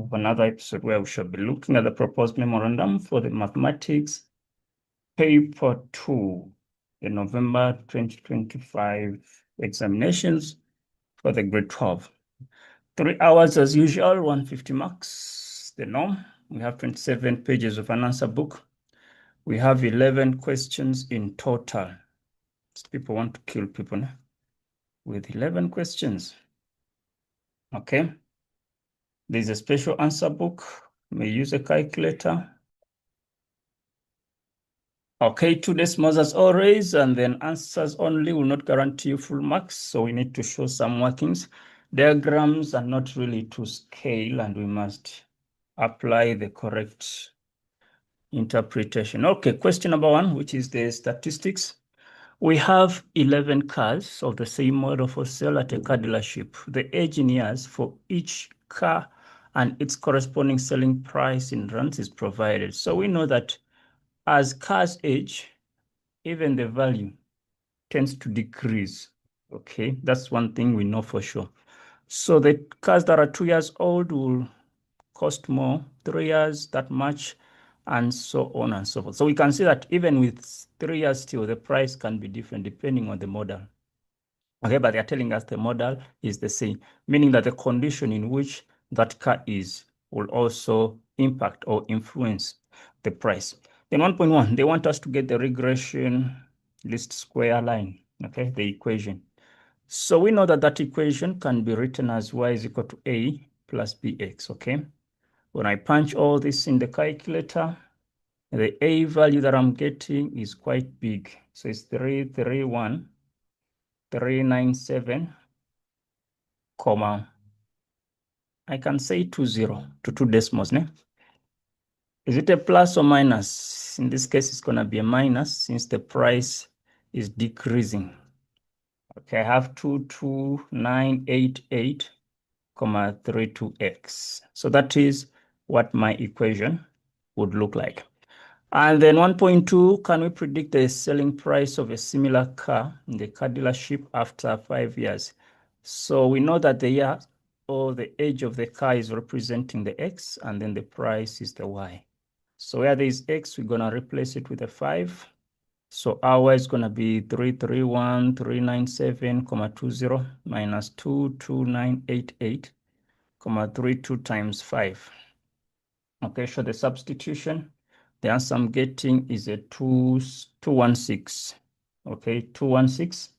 of another episode where we shall be looking at the proposed memorandum for the mathematics paper 2, the November 2025 examinations for the grade 12. 3 hours as usual, 150 marks, the norm. We have 27 pages of an answer book. We have 11 questions in total. People want to kill people with 11 questions. Okay. There's a special answer book. You may use a calculator. Okay, 2 decimals as always, and then answers only will not guarantee you full marks. So we need to show some workings. Diagrams are not really to scale, and we must apply the correct interpretation. Okay, question number 1, which is the statistics. We have 11 cars of the same model for sale at a car dealership. The age in years for each car and its corresponding selling price in rands is provided. So we know that as cars age, even the value tends to decrease. Okay, that's one thing we know for sure. So the cars that are 2 years old will cost more, 3 years that much, and so on and so forth. So we can see that even with 3 years still, the price can be different depending on the model. Okay, but they're telling us the model is the same, meaning that the condition in which that car is will also impact or influence the price. Then 1.1, they want us to get the regression least square line, okay, the equation. So we know that that equation can be written as y is equal to a plus bx, okay? When I punch all this in the calculator, the a value that I'm getting is quite big. So it's 397, comma, I can say 20 to 2 decimals. Ne? Is it a plus or minus? In this case, it's going to be a minus since the price is decreasing. Okay, I have 22988, 32x. So that is what my equation would look like. And then 1.2, can we predict the selling price of a similar car in the car dealership after 5 years? So we know that the year or the age of the car is representing the x, and then the price is the y. So where there is x, we're going to replace it with a 5. So our is going to be 331,397,20 minus 22988, 32 times 5. Okay, so the substitution, the answer I'm getting is a 216. Okay, 216.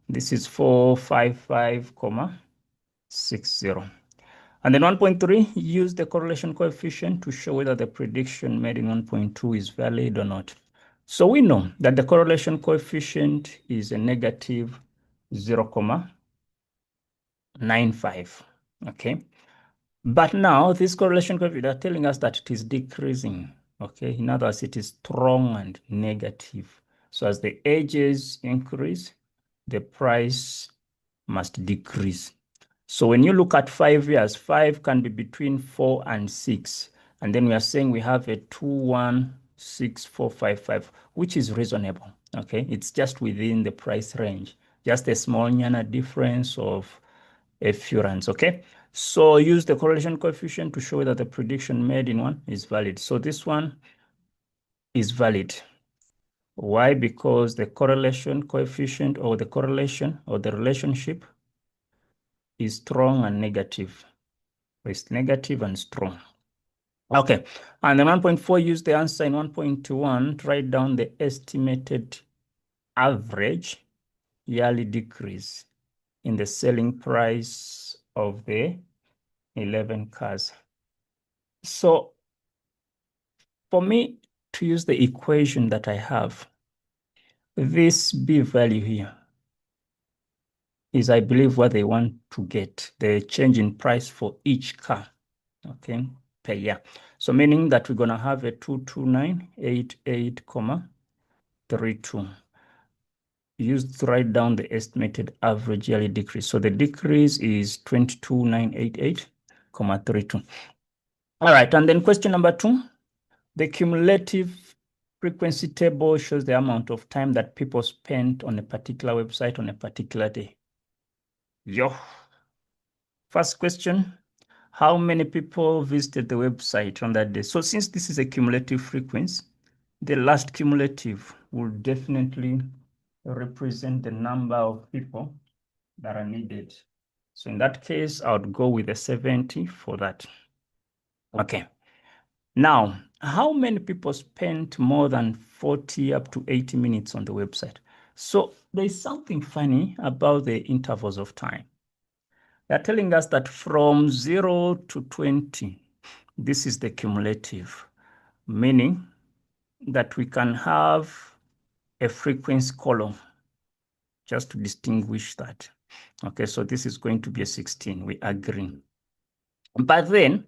This is 455,60. And then 1.3, use the correlation coefficient to show whether the prediction made in 1.2 is valid or not. So we know that the correlation coefficient is a negative 0.95. Okay. But now this correlation coefficient are telling us that it is decreasing. Okay. In other words, it is strong and negative. So as the ages increase, the price must decrease. So when you look at 5 years, 5 can be between 4 and 6. And then we are saying we have a 216,455, which is reasonable. Okay, it's just within the price range, just a small difference of a few rands. Okay, so use the correlation coefficient to show that the prediction made in one is valid. So this one is valid. Why? Because the correlation coefficient or the correlation or the relationship is strong and negative. It's negative and strong. Okay, and then 1.4, use the answer in 1.1 to write down the estimated average yearly decrease in the selling price of the 11 cars. So for me to use the equation that I have, this B value here is, I believe, what they want to get, the change in price for each car, okay, per year. So meaning that we're going to have a 22988,32. Used to write down the estimated average yearly decrease. So the decrease is 22988,32. All right, and then question number 2, the cumulative frequency table shows the amount of time that people spent on a particular website on a particular day. Yo. First question, how many people visited the website on that day. So since this is a cumulative frequency, the last cumulative will definitely represent the number of people that are needed. So in that case, I would go with a 70 for that. Okay. Now, how many people spent more than 40 up to 80 minutes on the website? So there's something funny about the intervals of time. They're telling us that from 0 to 20, this is the cumulative, meaning that we can have a frequency column just to distinguish that. Okay, so this is going to be a 16, we agree. But then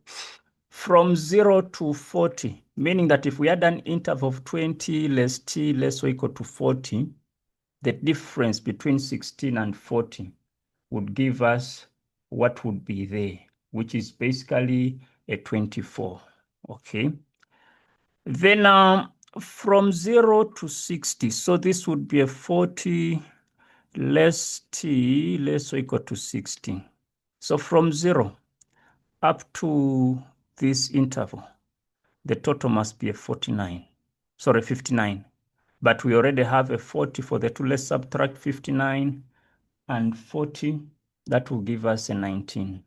from 0 to 40, meaning that if we had an interval of 20 less t less or equal to 40, the difference between 16 and 40 would give us what would be there, which is basically a 24, okay? Then from 0 to 60, so this would be a 40 less t less or equal to 60. So from 0 up to this interval, the total must be a 59, sorry, 59. But we already have a 40 for the two. Let's subtract 59 and 40. That will give us a 19.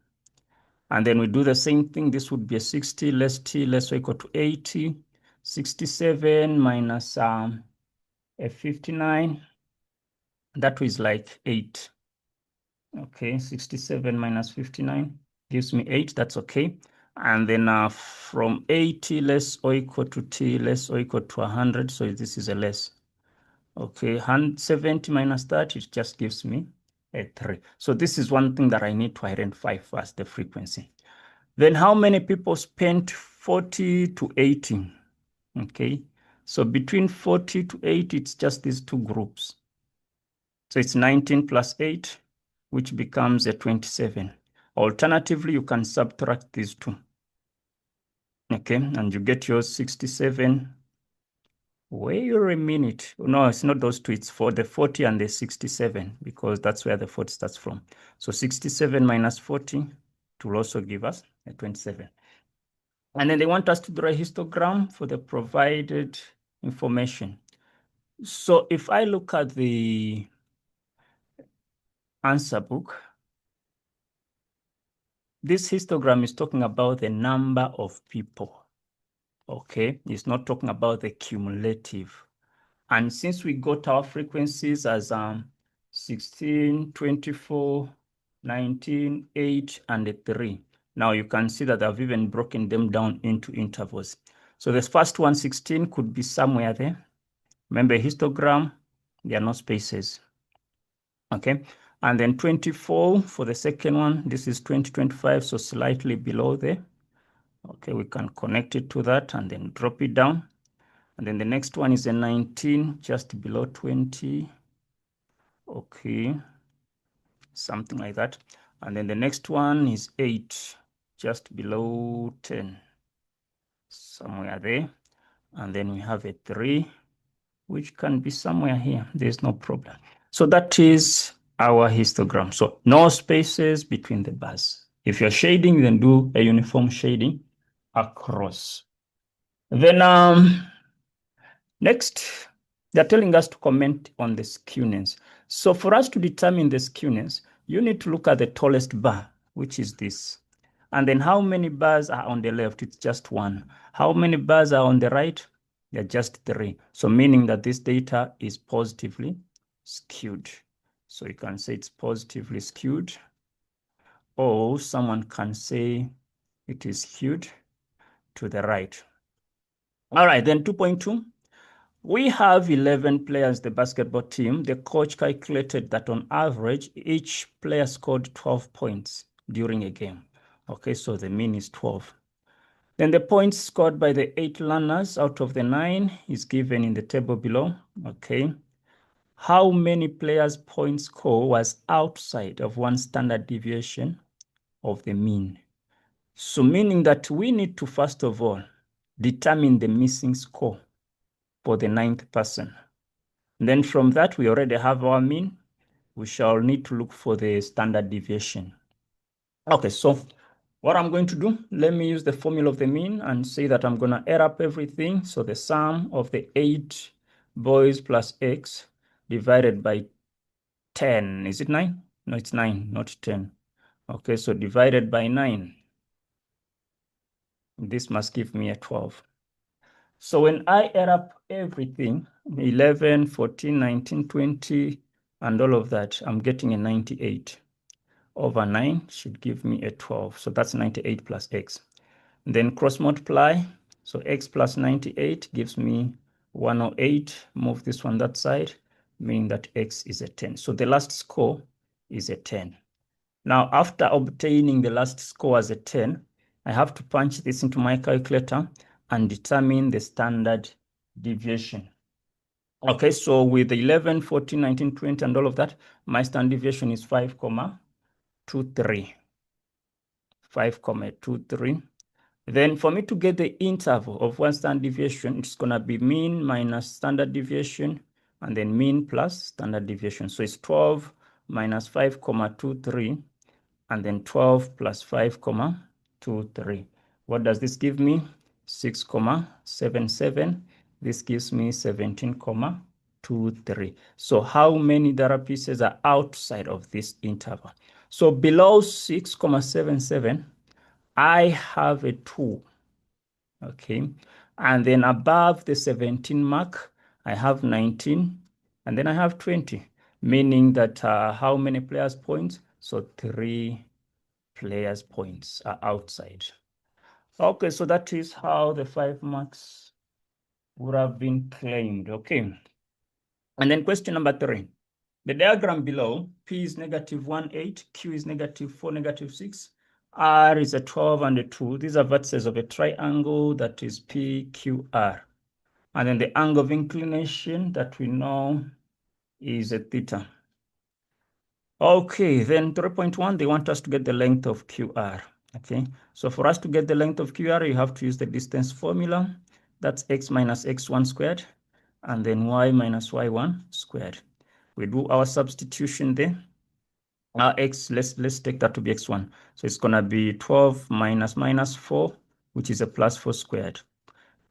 And then we do the same thing. This would be a 60 less t less or equal to 80. 67 minus a 59. That is like 8. Okay, 67 minus 59 gives me 8. That's okay. And then from 80 less or equal to t less or equal to 100. So this is a less. Okay, 70 minus that, it just gives me a 3. So this is one thing that I need to identify first, the frequency. Then how many people spent 40 to 80? Okay, so between 40 to 80, it's just these two groups. So it's 19 plus 8, which becomes a 27. Alternatively, you can subtract these two. Okay, and you get your 67. Wait a minute. No, it's not those two. It's for the 40 and the 67, because that's where the 40 starts from. So 67 minus 40 will also give us a 27. And then they want us to draw a histogram for the provided information. So if I look at the answer book, this histogram is talking about the number of people. Okay, it's not talking about the cumulative. And since we got our frequencies as 16, 24, 19, 8, and 3, now you can see that I've even broken them down into intervals. So this first one, 16, could be somewhere there. Remember, histogram, there are no spaces. Okay, and then 24 for the second one, this is 2025, so slightly below there. Okay, we can connect it to that and then drop it down. And then the next one is a 19, just below 20. Okay, something like that. And then the next one is 8, just below 10, somewhere there. And then we have a 3, which can be somewhere here. There's no problem. So that is our histogram. So no spaces between the bars. If you're shading, then do a uniform shading across. Then next, they're telling us to comment on the skewness. So for us to determine the skewness, you need to look at the tallest bar, which is this. And then how many bars are on the left? It's just 1. How many bars are on the right? They're just 3. So meaning that this data is positively skewed. So you can say it's positively skewed, or someone can say it is skewed to the right. All right, then 2.2. We have 11 players, the basketball team. The coach calculated that on average, each player scored 12 points during a game. Okay, so the mean is 12. Then the points scored by the 8 learners out of the 9 is given in the table below. Okay. How many players' point score was outside of one standard deviation of the mean? So meaning that we need to, first of all, determine the missing score for the 9th person. And then from that, we already have our mean. We shall need to look for the standard deviation. Okay, so What I'm going to do, let me use the formula of the mean and say that I'm going to add up everything. So the sum of the 8 boys plus x divided by 10. Is it 9? No, it's 9, not 10. Okay, so divided by 9. This must give me a 12. So when I add up everything, 11, 14, 19, 20, and all of that, I'm getting a 98. Over 9 should give me a 12. So that's 98 plus x. Then cross multiply. So x plus 98 gives me 108. Move this one that side, meaning that x is a 10. So the last score is a 10. Now, after obtaining the last score as a 10, I have to punch this into my calculator and determine the standard deviation. Okay, so with 11, 14, 19, 20, and all of that, my standard deviation is 5,23. 5,23. Then for me to get the interval of one standard deviation, it's going to be mean minus standard deviation, and then mean plus standard deviation. So it's 12 minus 5,23, and then 12 plus 5,23. What does this give me? 6,77. This gives me 17,23. So how many data pieces are outside of this interval? So below 6,77, I have a 2. Okay. And then above the 17 mark, I have 19. And then I have 20, meaning that how many players' points? So 3 players' points are outside. Okay, so that is how the 5 marks would have been claimed. Okay. And then question number 3. The diagram below, P is -1, 8, Q is -4, -6, R is a 12 and a 2. These are vertices of a triangle that is PQR. And then the angle of inclination that we know is a theta. Okay, then 3.1, they want us to get the length of QR. Okay, so for us to get the length of QR, you have to use the distance formula. That's x minus x1 squared, and then y minus y1 squared. We do our substitution there. X, let's take that to be x1. So it's going to be 12 minus minus 4, which is a plus 4 squared.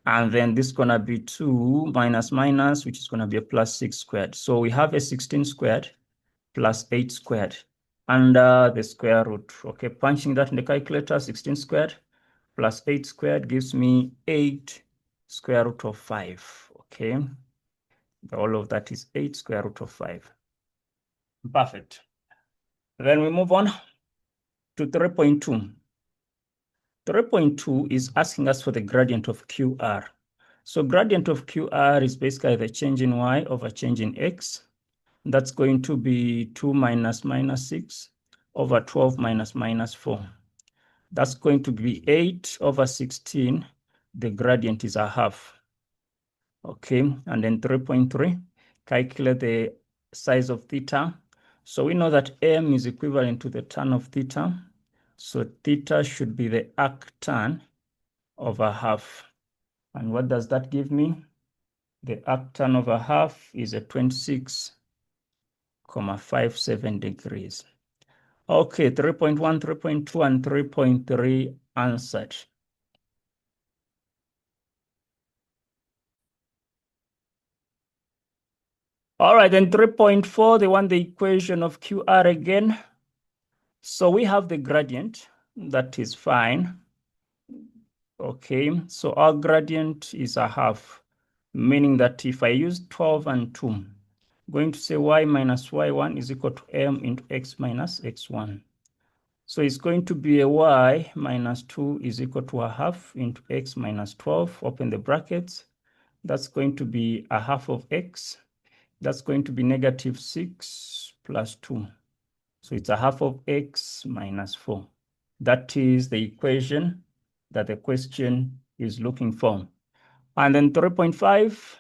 And then this is going to be 2 minus minus, which is going to be a plus 6 squared. So we have a 16 squared plus 8 squared under the square root. Okay, punching that in the calculator, 16 squared plus 8 squared gives me 8 square root of 5. Okay, all of that is 8 square root of 5. Perfect. Then we move on to 3.2. 3.2 is asking us for the gradient of QR. So gradient of QR is basically the change in y over change in x. That's going to be 2 minus minus 6 over 12 minus minus 4. That's going to be 8 over 16. The gradient is a half. Okay, and then 3.3, calculate the size of theta. So we know that m is equivalent to the tan of theta. So theta should be the arctan over half. And what does that give me? The arctan over half is a 26,57 degrees. Okay, 3.1, 3.2, and 3.3 answered. All right, then 3.4, they want the equation of QR again. So we have the gradient, that is fine. Okay, so our gradient is a half, meaning that if I use 12 and 2, I'm going to say y minus y1 is equal to m into x minus x1. So it's going to be a y minus 2 is equal to a half into x minus 12, open the brackets. That's going to be a half of x. That's going to be -6 plus 2. So it's a half of x minus 4. That is the equation that the question is looking for. And then 3.5,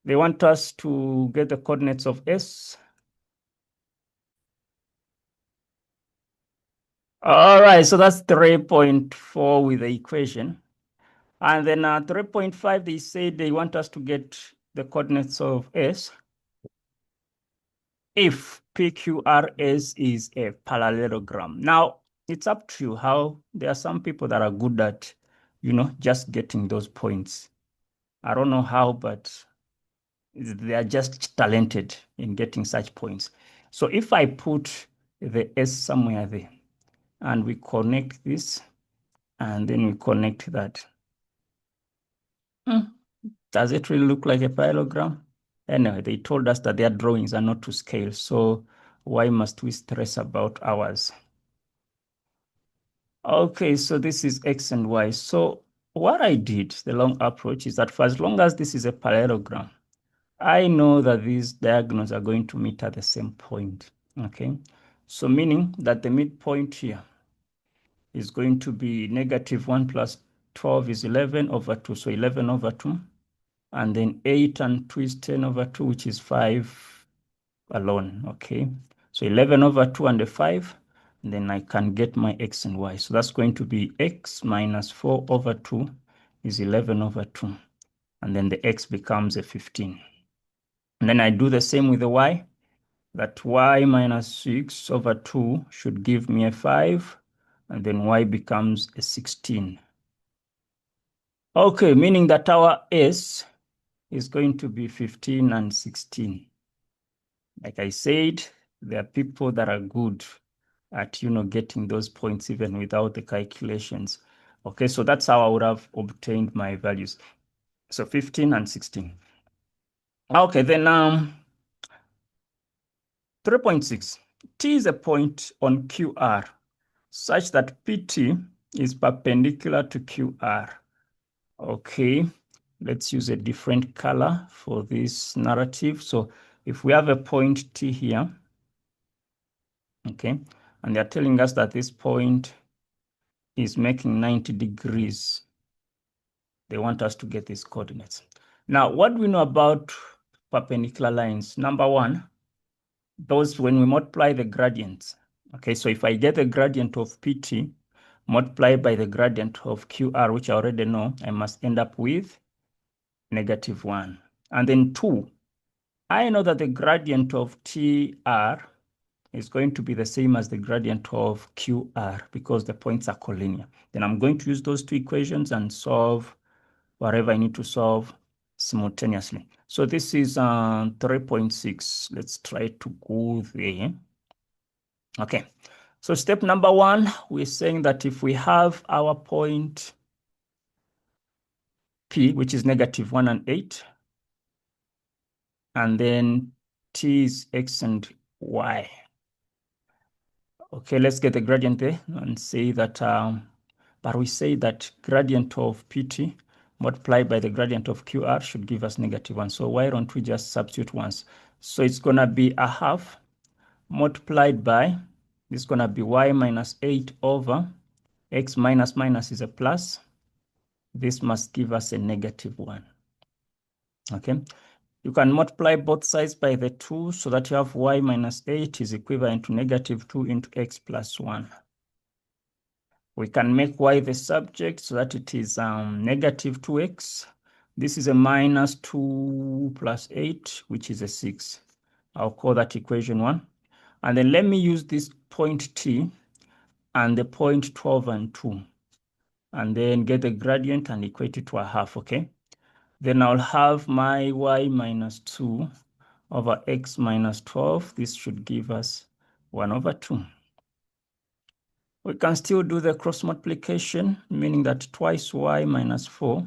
they want us to get the coordinates of S. All right, so that's 3.4 with the equation. And then 3.5, they say they want us to get the coordinates of S. if PQRS is a parallelogram. Now, it's up to you how there are some people that are good at, just getting those points. I don't know how, but they are just talented in getting such points. So if I put the S somewhere there and we connect this and then we connect that, does it really look like a parallelogram? Anyway, they told us that their drawings are not to scale. So why must we stress about ours? Okay, so this is X and Y. So what I did, the long approach, is that for as long as this is a parallelogram, I know that these diagonals are going to meet at the same point, okay? So meaning that the midpoint here is going to be -1 plus 12 is 11 over 2, so 11 over 2. And then 8 and 2 is 10 over 2, which is 5 alone, okay? So 11 over 2 and a 5, and then I can get my X and Y. So that's going to be X minus 4 over 2 is 11 over 2. And then the X becomes a 15. And then I do the same with the Y, that Y minus 6 over 2 should give me a 5, and then Y becomes a 16. Okay, meaning that our S is going to be 15 and 16. Like I said, there are people that are good at, getting those points even without the calculations. Okay, so that's how I would have obtained my values. So 15 and 16. Okay, then 3.6. T is a point on QR such that PT is perpendicular to QR. Okay, let's use a different color for this narrative. So if we have a point T here, okay, and they're telling us that this point is making 90 degrees. They want us to get these coordinates. Now, what do we know about perpendicular lines? Number one, those when we multiply the gradients. Okay, so if I get the gradient of PT multiplied by the gradient of QR, which I already know, I must end up with -1. And then 2, I know that the gradient of TR is going to be the same as the gradient of QR because the points are collinear. Then I'm going to use those two equations and solve whatever I need to solve simultaneously. So this is 3.6. Let's try to go there. Okay, so step number 1, we're saying that if we have our point P, which is -1 and 8, and then T is X and Y. Okay, let's get the gradient there and say that, but we say that gradient of PT multiplied by the gradient of QR should give us -1. So why don't we just substitute once? So it's gonna be a half multiplied by, this is gonna be Y minus 8 over X minus minus is a plus. This must give us a -1, okay? You can multiply both sides by the 2 so that you have Y minus 8 is equivalent to -2 into X plus 1. We can make Y the subject so that it is -2x. This is a -2 plus 8, which is a 6. I'll call that equation 1. And then let me use this point T and the point 12 and 2. And then get the gradient and equate it to a half, okay? Then I'll have my Y minus 2 over X minus 12. This should give us 1 over 2. We can still do the cross multiplication, meaning that twice Y minus 4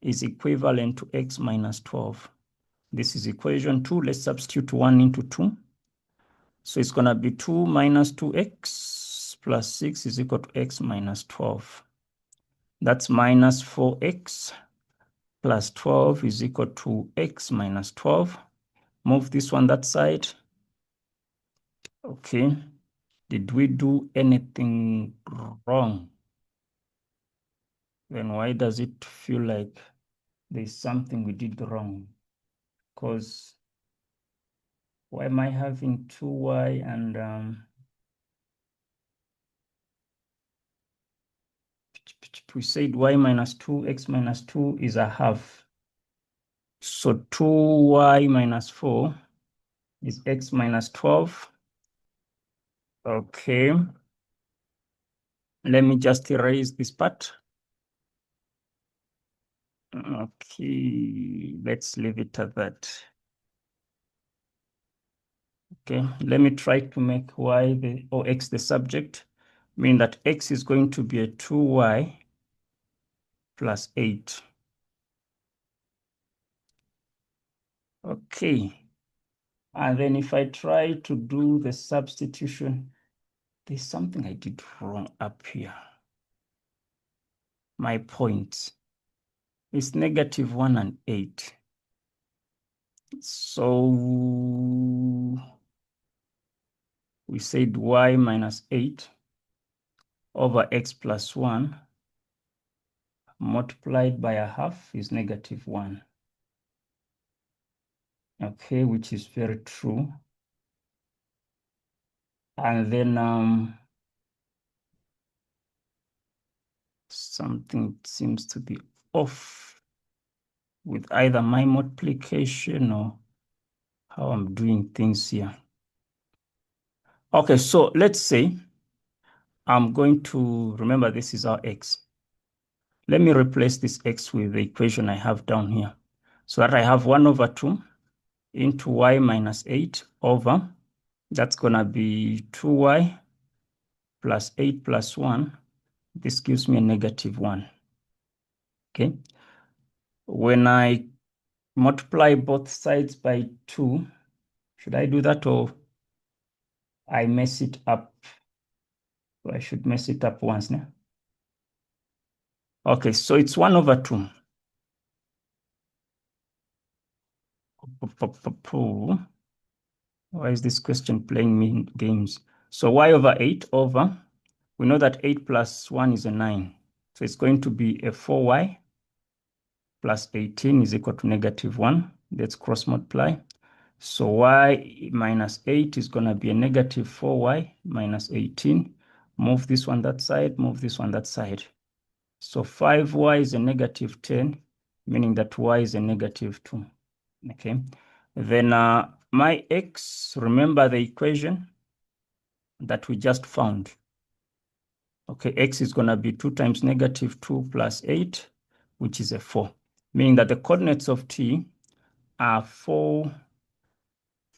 is equivalent to X minus 12. This is equation 2. Let's substitute 1 into 2. So it's going to be 2 minus 2x plus 6 is equal to X minus 12. That's minus 4x plus 12 is equal to X minus 12. Move this one that side. Okay. Did we do anything wrong? Then why does it feel like there's something we did wrong? Because why am I having 2y and we said y minus 2, x minus 2 is a half. So 2y minus 4 is x minus 12. Okay. Let me just erase this part. Okay, let's leave it at that. Okay, let me try to make y or x the subject, meaning that x is going to be a 2y plus 8. Okay, and then if I try to do the substitution, there's something I did wrong up here. My points is -1 and 8. So we said y minus 8 over x plus 1 multiplied by a half is -1. Okay, which is very true. And then something seems to be off with either my multiplication or how I'm doing things here. Okay, so let's say I'm going to, remember this is our x. Let me replace this x with the equation I have down here. So that I have 1 over 2 into y minus 8 over, that's going to be 2y plus 8 plus 1. This gives me a -1. Okay. When I multiply both sides by 2, should I do that or I mess it up? So I should mess it up once now. Okay, so it's 1 over 2. Why is this question playing me games? So y over 8 over, we know that 8 plus 1 is a 9. So it's going to be a 4y plus 18 is equal to -1. Let's cross multiply. So y minus 8 is going to be a -4y minus 18. Move this one that side, move this one that side. So 5y is a -10, meaning that y is a -2. Okay. Then my x, remember the equation that we just found. Okay, x is going to be 2 times -2 plus 8, which is a 4, meaning that the coordinates of t are 4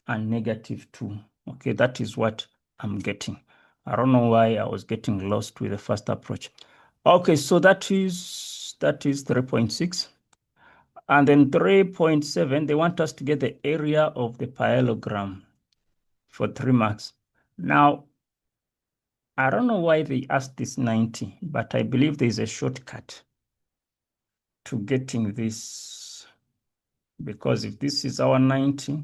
and -2. Okay, that is what I'm getting. I don't know why I was getting lost with the first approach. Okay, so that is 3.6. And then 3.7, they want us to get the area of the parallelogram for 3 marks. Now, I don't know why they asked this 90, but I believe there's a shortcut to getting this, because if this is our 90,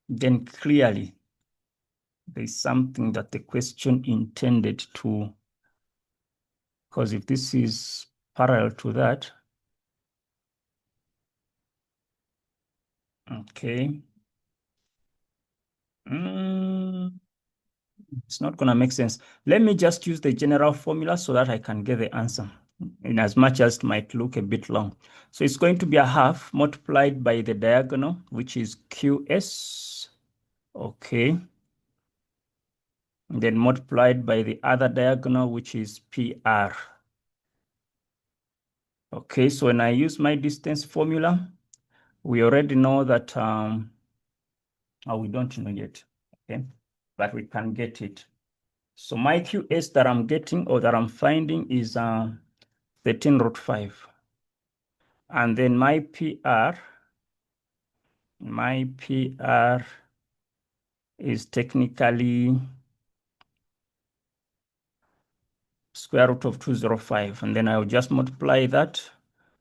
then clearly there's something that the question intended to, because if this is parallel to that, okay, it's not going to make sense. Let me just use the general formula so that I can get the answer, in as much as it might look a bit long. So it's going to be a half multiplied by the diagonal, which is QS, okay, and then multiplied by the other diagonal, which is PR. Okay, so when I use my distance formula, we already know that, we don't know yet, okay, but we can get it. So my QS that I'm getting or that I'm finding is 13√5. And then my PR is technically square root of 205. And then I'll just multiply that.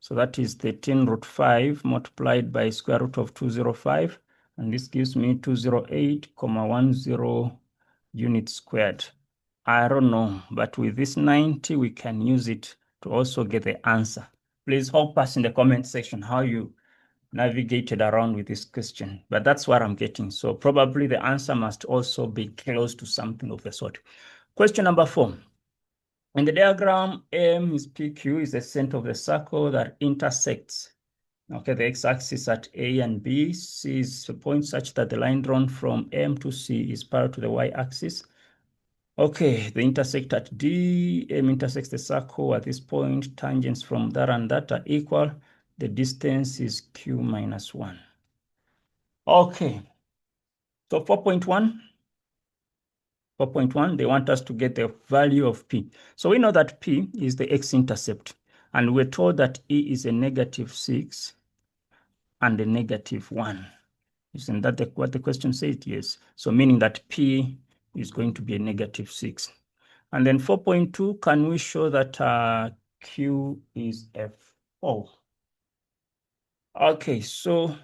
So that is 13√5 multiplied by square root of 205. And this gives me 208.10 units squared. I don't know, but with this 90, we can use it to also get the answer. Please help us in the comment section how you navigated around with this question, but that's what I'm getting. So probably the answer must also be close to something of the sort. Question number 4. In the diagram, M is PQ is the center of the circle that intersects Okay, the x-axis at A and B, C is a point such that the line drawn from M to C is parallel to the y-axis. Okay, the intersect at D, M intersects the circle at this point, tangents from that and that are equal. The distance is Q minus 1. Okay, so 4.1, they want us to get the value of P. So we know that P is the x-intercept, and we're told that E is a -6 and a -1. Isn't that what the question said? Yes. So meaning that P is going to be a -6. And then 4.2, can we show that Q is F4? Okay, so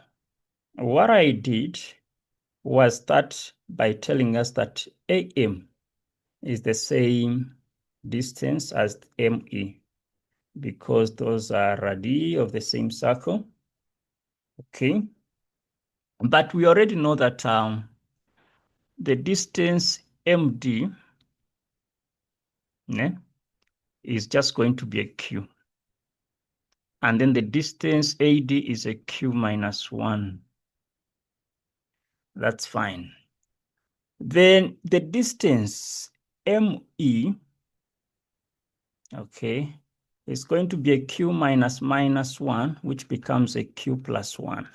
what I did was start by telling us that AM is the same distance as ME because those are radii of the same circle. Okay. But we already know that the distance MD is just going to be a Q. And then the distance AD is a Q minus 1. That's fine. Then the distance ME, okay, is going to be a Q minus -1, which becomes a Q plus 1.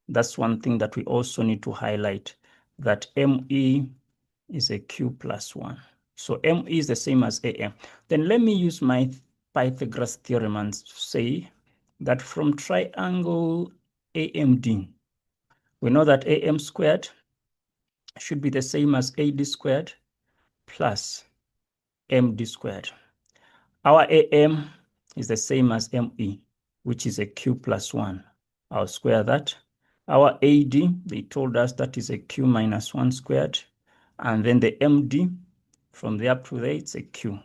That's one thing that we also need to highlight, that ME is a Q plus 1. So ME is the same as AM. Then let me use my Pythagoras theorem and say that from triangle AMD, we know that AM squared should be the same as AD squared plus MD squared. Our AM is the same as ME, which is a Q plus 1. I'll square that. Our AD, they told us that is a Q minus 1 squared. And then the MD, from there up to there, it's a Q,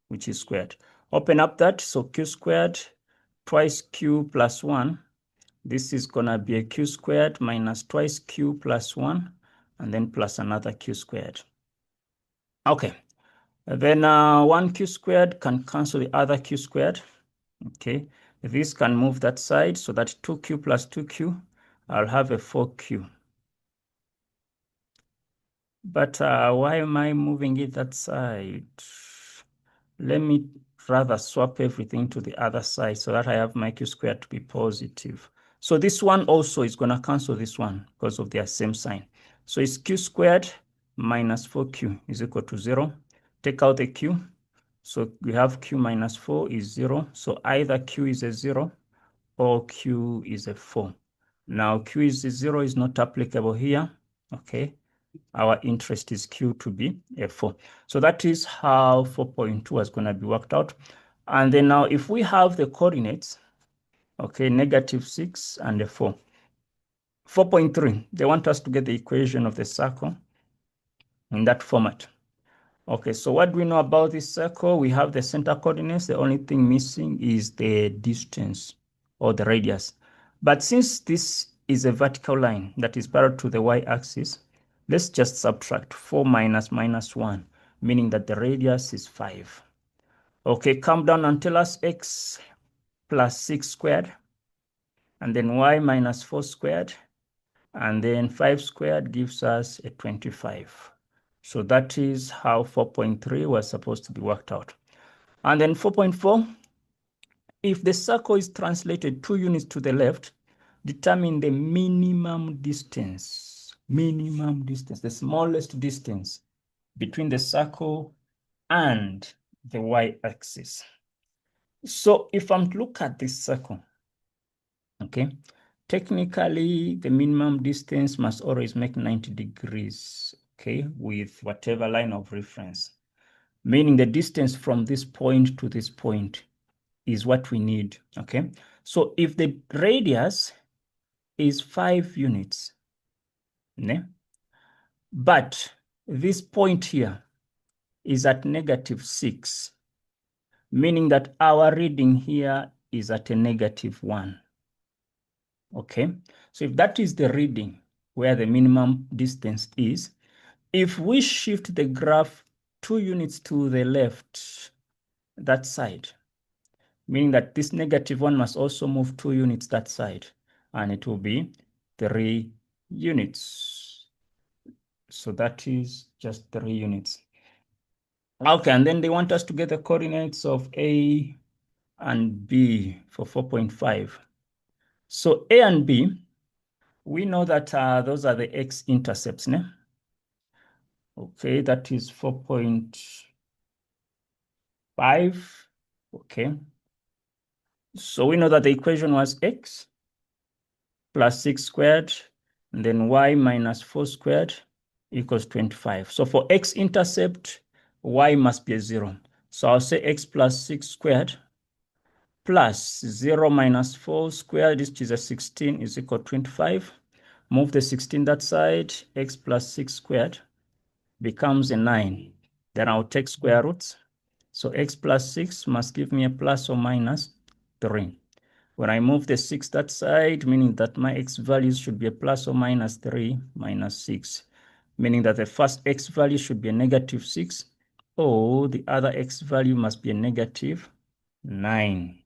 which is squared. Open up that, so Q squared twice Q plus 1. This is going to be a Q squared minus twice Q plus 1, and then plus another Q squared. Okay, then 1Q squared can cancel the other Q squared. Okay, this can move that side, so that 2Q plus 2Q, I'll have a 4Q. But why am I moving it that side? Let me rather swap everything to the other side so that I have my Q squared to be positive. So this one also is going to cancel this one because of their same sign. So it's Q squared minus 4Q is equal to 0. Take out the Q. So we have Q minus 4 is 0. So either Q is a 0 or Q is a 4. Now Q is a 0 is not applicable here. Okay. Our interest is Q to be a 4. So that is how 4.2 is going to be worked out. And then now if we have the coordinates, okay, -6 and a 4. 4.3, they want us to get the equation of the circle in that format. Okay, so what do we know about this circle? We have the center coordinates. The only thing missing is the distance or the radius. But since this is a vertical line that is parallel to the y-axis, let's just subtract 4 minus -1, meaning that the radius is 5. Okay, come down and tell us x plus 6 squared, and then y minus 4 squared, and then 5 squared gives us a 25. So that is how 4.3 was supposed to be worked out. And then 4.4, if the circle is translated 2 units to the left, determine the minimum distance, the smallest distance between the circle and the y-axis. So if I'm to look at this circle, okay, technically the minimum distance must always make 90 degrees, okay, with whatever line of reference, meaning the distance from this point to this point is what we need, okay? So if the radius is 5 units, but this point here is at -6, meaning that our reading here is at a -1, okay? So if that is the reading where the minimum distance is, if we shift the graph 2 units to the left, that side, meaning that this -1 must also move 2 units that side, and it will be 3 units. So that is just 3 units. Okay, and then they want us to get the coordinates of A and B for 4.5. So A and B, we know that those are the x-intercepts, né? Okay, that is 4.5. Okay. So we know that the equation was x plus 6 squared, and then y minus 4 squared equals 25. So for x-intercept, y must be a 0. So I'll say x plus 6 squared plus 0 minus 4 squared, which is a 16, is equal to 25. Move the 16 that side, x plus 6 squared becomes a 9. Then I'll take square roots. So x plus 6 must give me a plus or minus 3. When I move the 6 that side, meaning that my x values should be a plus or minus 3 minus 6, meaning that the first x value should be a -6, or the other x value must be a -9.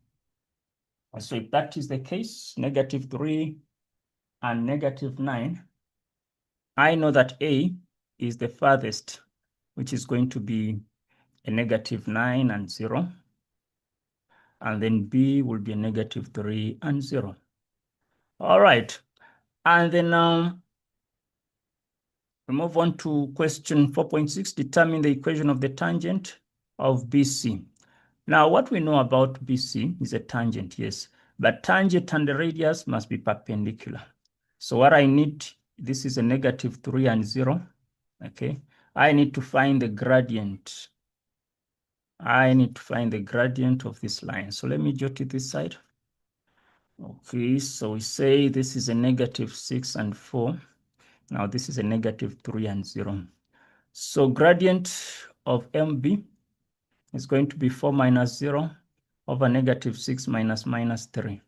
So if that is the case, -3 and -9, I know that A is the farthest, which is going to be a -9 and 0. And then B will be a -3 and 0. All right. And then we move on to question 4.6, determine the equation of the tangent of BC. Now, what we know about BC is a tangent, yes, but tangent and the radius must be perpendicular. So what I need, this is a -3 and 0, okay? I need to find the gradient. I need to find the gradient of this line. So let me jot it this side. Okay, so we say this is a -6 and 4. Now this is a -3 and 0. So gradient of MB is going to be 4 minus 0 over -6 minus -3,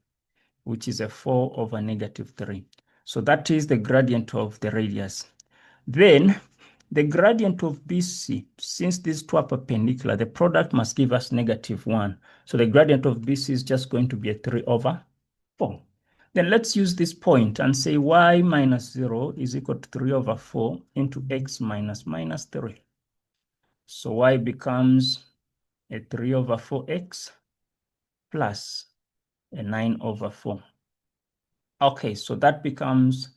which is a 4 over -3. So that is the gradient of the radius. Then the gradient of BC, since these two are perpendicular, the product must give us -1. So the gradient of BC is just going to be a 3 over 4. Then let's use this point and say y minus 0 is equal to 3 over 4 into x minus -3. So y becomes a 3 over 4x plus a 9 over 4. Okay, so that becomes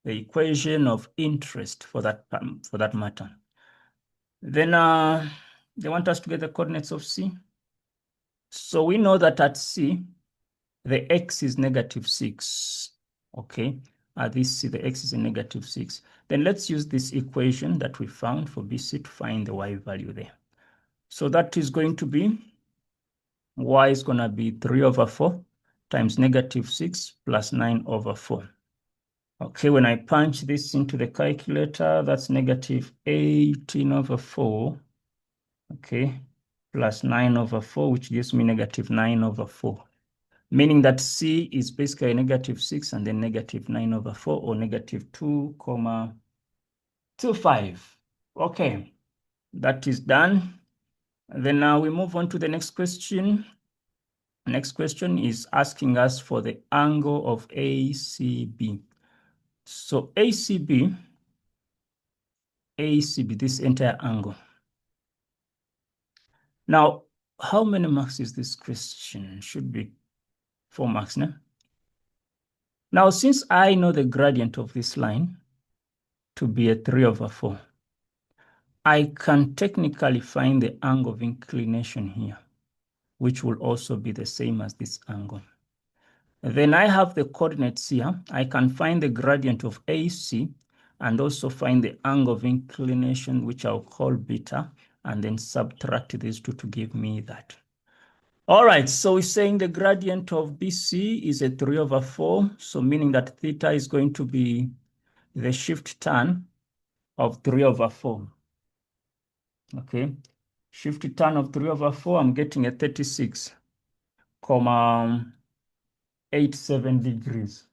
the equation of interest for that matter. Then they want us to get the coordinates of C. So we know that at C, the x is -6. Okay, at this C, the x is a -6. Then let's use this equation that we found for BC to find the y value there. So that is going to be, y is going to be 3 over 4 times -6 plus 9 over 4. Okay, when I punch this into the calculator, that's -18 over 4, okay, plus 9 over 4, which gives me -9 over 4. Meaning that C is basically -6 and then -9 over 4, or -2,25. Okay, that is done. Then now we move on to the next question. Next question is asking us for the angle of ACB. So ACB, this entire angle. Now, how many marks is this question? Should be 4 marks, no? Now, since I know the gradient of this line to be a 3 over 4, I can technically find the angle of inclination here, which will also be the same as this angle. Then I have the coordinates here. I can find the gradient of AC and also find the angle of inclination, which I'll call beta, and then subtract these two to give me that. All right, so we're saying the gradient of BC is a 3 over 4, so meaning that theta is going to be the shift tan of 3 over 4. Okay, shift tan of 3 over 4, I'm getting a 36,87 degrees.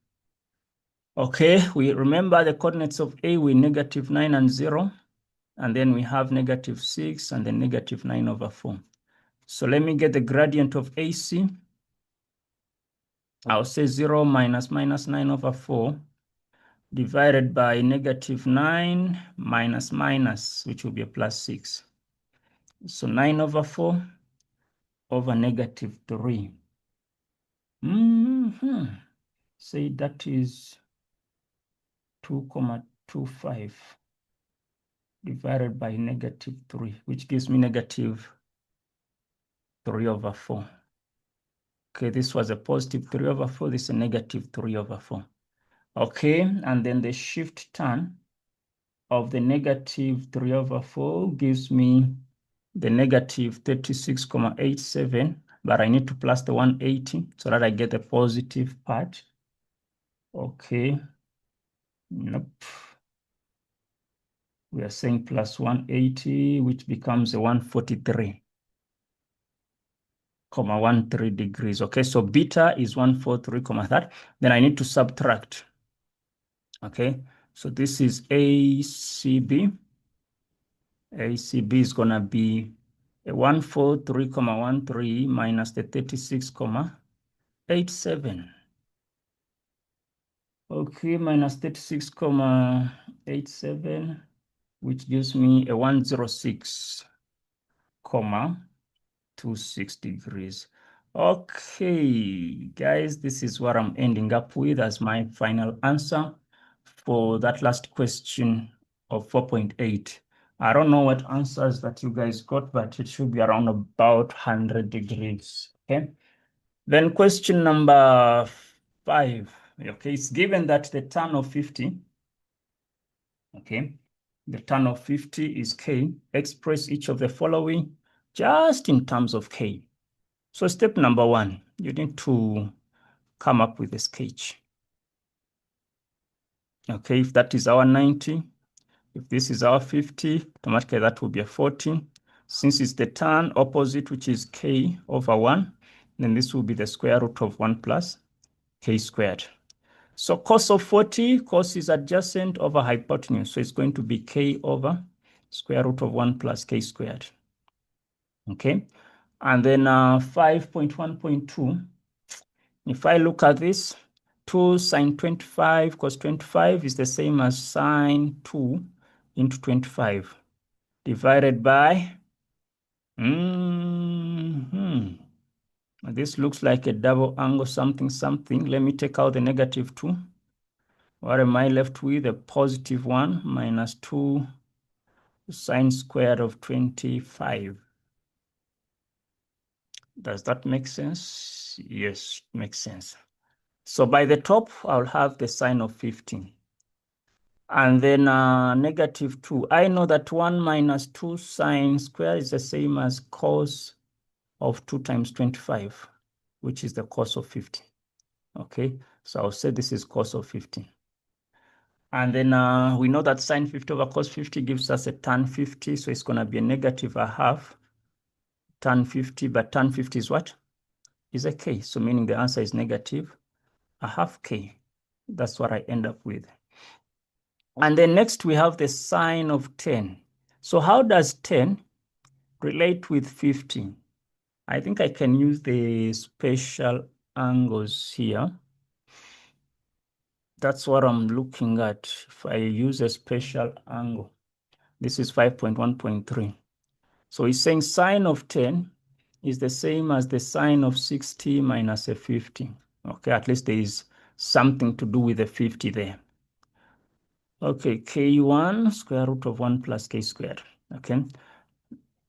Okay, we remember the coordinates of A were -9 and 0, and then we have -6 and then -9 over 4. So let me get the gradient of AC. I'll say 0 minus 9/4 divided by -9 minus, which will be a +6. So 9/4 over -3. Say that is 2.25 divided by -3, which gives me -3/4. Okay, this was a +3/4. This is a -3/4. Okay, and then the shift tan of the -3/4 gives me the -36.87, but I need to plus the 180 so that I get the positive part. Okay, nope. We are saying plus 180, which becomes a 143.13 degrees. Okay, so beta is 143, then I need to subtract. Okay, so this is ACB. ACB is going to be a 143.13 minus the 36.87. Okay, minus 36.87, which gives me a 106.26 degrees. Okay, guys, this is what I'm ending up with as my final answer for that last question of 4.8. I don't know what answers that you guys got, but it should be around about 100 degrees. Okay. Then question number 5. Okay, it's given that the tan of 50, okay, the tan of 50 is k. Express each of the following just in terms of k. So step number 1, you need to come up with a sketch. Okay, if that is our 90, if this is our 50, automatically that will be a 40. Since it's the tan opposite, which is k over 1, then this will be the square root of 1 plus k squared. So cos of 40, cos is adjacent over hypotenuse. So it's going to be k over square root of 1 plus k squared. Okay. And then 5.1.2, if I look at this, 2 sine 25 cos 25 is the same as sine 2 into 25 divided by, this looks like a double angle something. Let me take out the -2. What am I left with? A +1 minus 2 sine squared of 25. Does that make sense? Yes, it makes sense. So by the top, I'll have the sine of 15. And then -2. I know that 1 minus 2 sine squared is the same as cos of 2 times 25, which is the cos of 50. Okay, so I'll say this is cos of 50. And then we know that sine 50 over cos 50 gives us a tan 50. So it's going to be a -1/2 tan 50. But tan 50 is what? Is a k. So meaning the answer is -1/2 k. That's what I end up with. And then next we have the sine of 10. So how does 10 relate with 50? I think I can use the special angles here. That's what I'm looking at. If I use a special angle, this is 5.1.3. So it's saying sine of 10 is the same as the sine of 60 minus a 50. Okay, at least there is something to do with the 50 there. Okay, k1 square root of 1 plus k squared. Okay,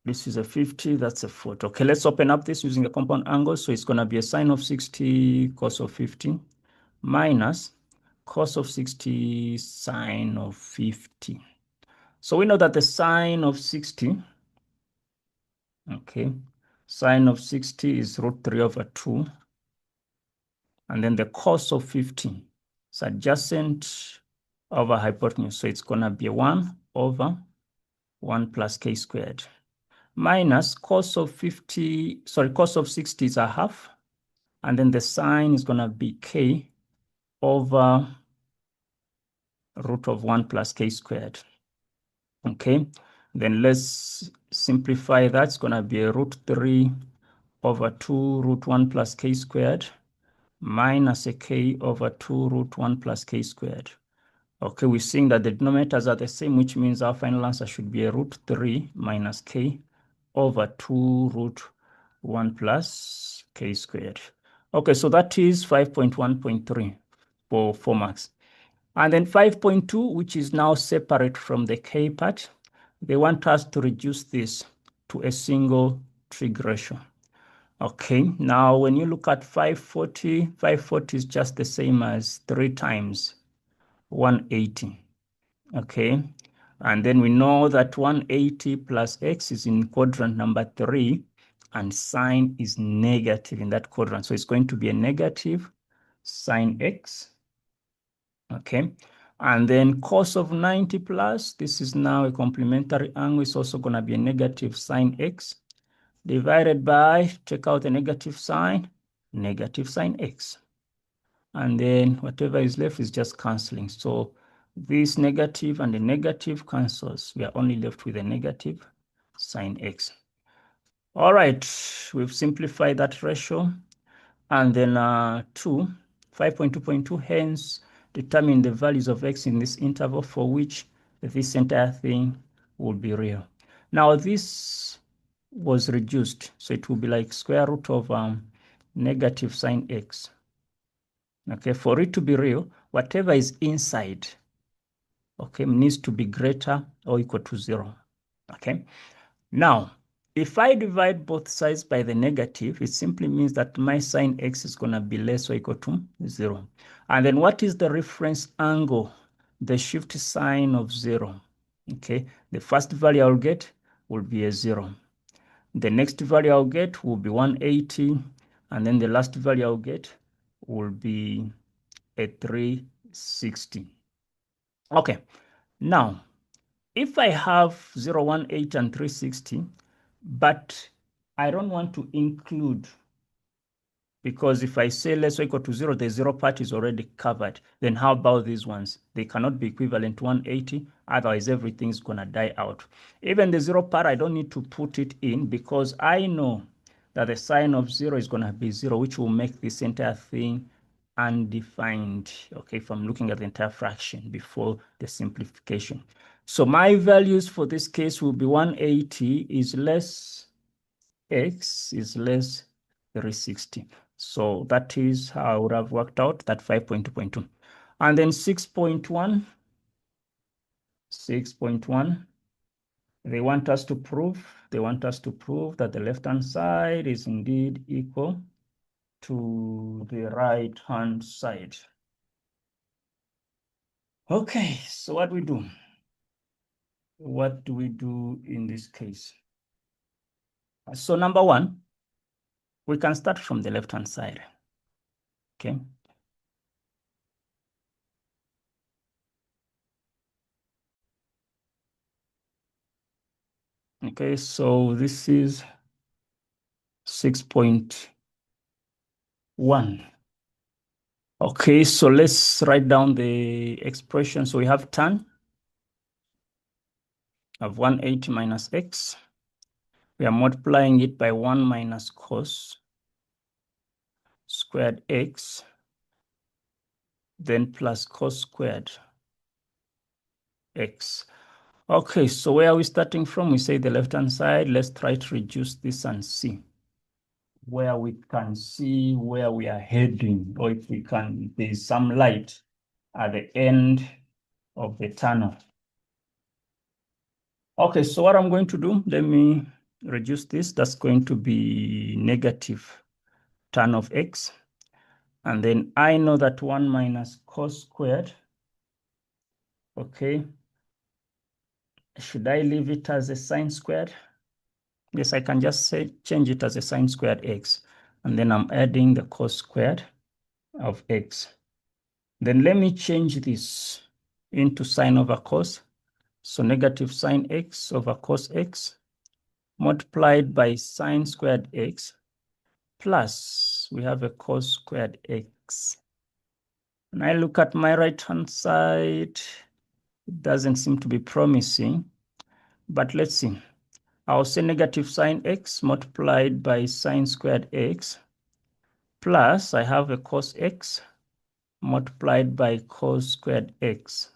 this is a 50, that's a 40. Okay, let's open up this using a compound angle. So it's going to be a sine of 60 cos of 50 minus cos of 60 sine of 50. So we know that the sine of 60, okay, sine of 60 is √3/2. And then the cos of 50 is adjacent over hypotenuse. So it's going to be 1 over 1 plus k squared minus cos of 60 is 1/2. And then the sine is going to be k over √1 plus k squared. Okay, then let's simplify that, it's going to be a root 3 over 2 root 1 plus k squared minus a k over 2 root 1 plus k squared. Okay, we're seeing that the denominators are the same, which means our final answer should be a root 3 minus k over 2 root 1 plus k squared. Okay, so that is 5.1.3 for 4 marks. And then 5.2, which is now separate from the k part, they want us to reduce this to a single trig ratio. Okay, now when you look at 540, 540 is just the same as 3 times 180. Okay, and then we know that 180 plus x is in quadrant number 3, and sine is negative in that quadrant. So it's going to be a negative sine x. Okay, and then cos of 90 plus, this is now a complementary angle, it's also going to be a negative sine x divided by, take out the negative sine x. And then whatever is left is just canceling. So this negative and the negative cancels. We are only left with a negative sine x. All right, we've simplified that ratio. And then 5.2.2, hence determine the values of x in this interval for which this entire thing will be real. Now this was reduced, so it will be like square root of negative sine x. Okay, for it to be real, whatever is inside, okay, needs to be greater or equal to 0. Okay, now if I divide both sides by the negative, it simply means that my sine x is going to be less or equal to 0. And then what is the reference angle? The shift sign of 0. Okay, the first value I'll get will be a 0. The next value I'll get will be 180, and then the last value I'll get will be a 360. Okay, now if I have 0, 1, 8, and 360, but I don't want to include, because if I say less or equal to 0, the 0 part is already covered. Then how about these ones? They cannot be equivalent to 180, otherwise everything's going to die out. Even the 0 part, I don't need to put it in because I know that the sign of 0 is going to be 0, which will make this entire thing undefined, okay, if I'm looking at the entire fraction before the simplification. So my values for this case will be 180 is less x is less 360. So that is how I would have worked out that 5.2.2. And then 6.1, they want us to prove that the left-hand side is indeed equal to the right-hand side. Okay, so what do we do? What do we do in this case? So number one, we can start from the left-hand side, okay? Okay, so this is 6.1. Okay, so let's write down the expression. So we have tan of 180 minus x. We are multiplying it by 1 minus cos squared x, then plus cos squared x. Okay, so where are we starting from? We say the left-hand side. Let's try to reduce this and see where we can see where we are heading, or if we can, there's some light at the end of the tunnel. Okay, so what I'm going to do, let me reduce this. That's going to be negative tan of x. And then I know that 1 minus cos squared. Okay. Should I leave it as a sine squared? Yes, I can just say change it as a sine squared x. And then I'm adding the cos squared of x. Then let me change this into sine over cos. So negative sine x over cos x multiplied by sine squared x plus we have a cos squared x. When I look at my right-hand side, it doesn't seem to be promising, but let's see. I'll say negative sine x multiplied by sine squared x plus I have a cos x multiplied by cos squared x.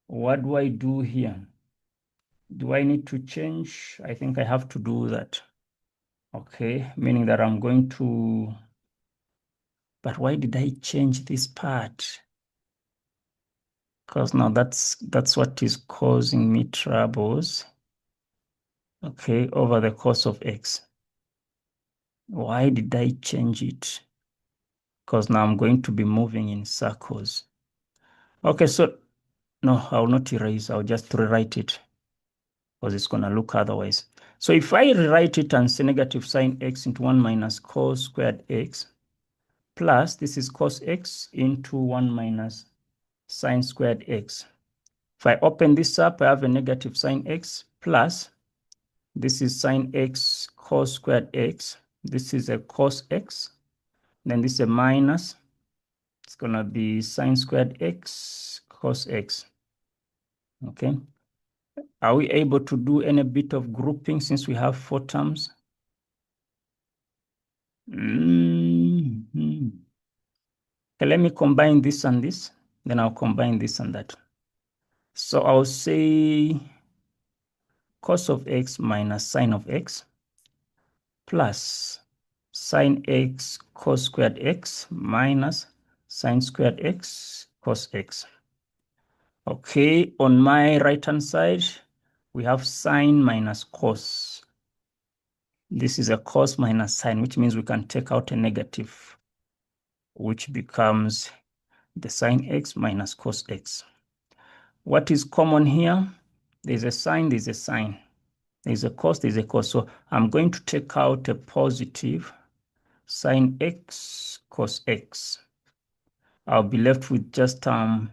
What do I do here? Do I need to change? I think I have to do that. Okay, meaning that I'm going to, but why did I change this part? Because now that's what is causing me troubles. Okay, over the course of x. Why did I change it? Because now I'm going to be moving in circles. Okay, so no, I'll not erase. I'll just rewrite it because it's going to look otherwise. So if I rewrite it and say negative sine x into 1 minus cos squared x plus this is cos x into 1 minus sine squared x. If I open this up, I have a negative sine x plus this is sine x cos squared x. This is a cos x. Then this is a minus. It's going to be sine squared x cos x. Okay. Are we able to do any bit of grouping since we have 4 terms? Okay, let me combine this and this. Then I'll combine this and that. So I'll say cos of x minus sine of x plus sine x cos squared x minus sine squared x cos x. Okay, on my right-hand side, we have sine minus cos. This is a cos minus sine, which means we can take out a negative, which becomes the sine x minus cos x. What is common here? There's a sine, there's a sine. There's a cos, there's a cos. So I'm going to take out a positive sine x cos x. I'll be left with just a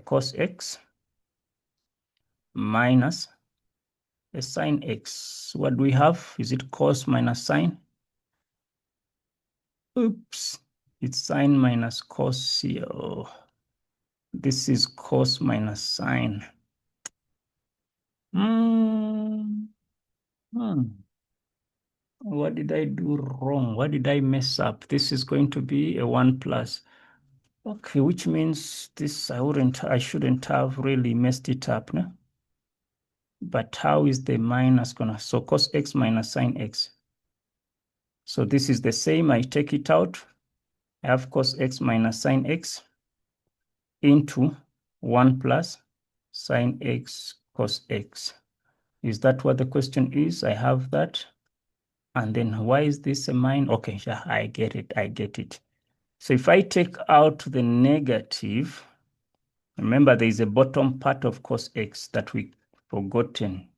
cos x minus a sine x. What do we have? Is it cos minus sine? Oops, it's sine minus cos here. This is cos minus sine. What did I do wrong? What did I mess up? This is going to be a 1 plus. Okay, which means this I shouldn't have really messed it up, no? But how is the minus gonna? So cos x minus sine x. So this is the same. I take it out. I have cos x minus sine x into 1 plus sine x cos x. Is that what the question is? I have that. And then why is this a minus? Okay, yeah, I get it. I get it. So if I take out the negative, remember there is a bottom part of cos x that we forgotten.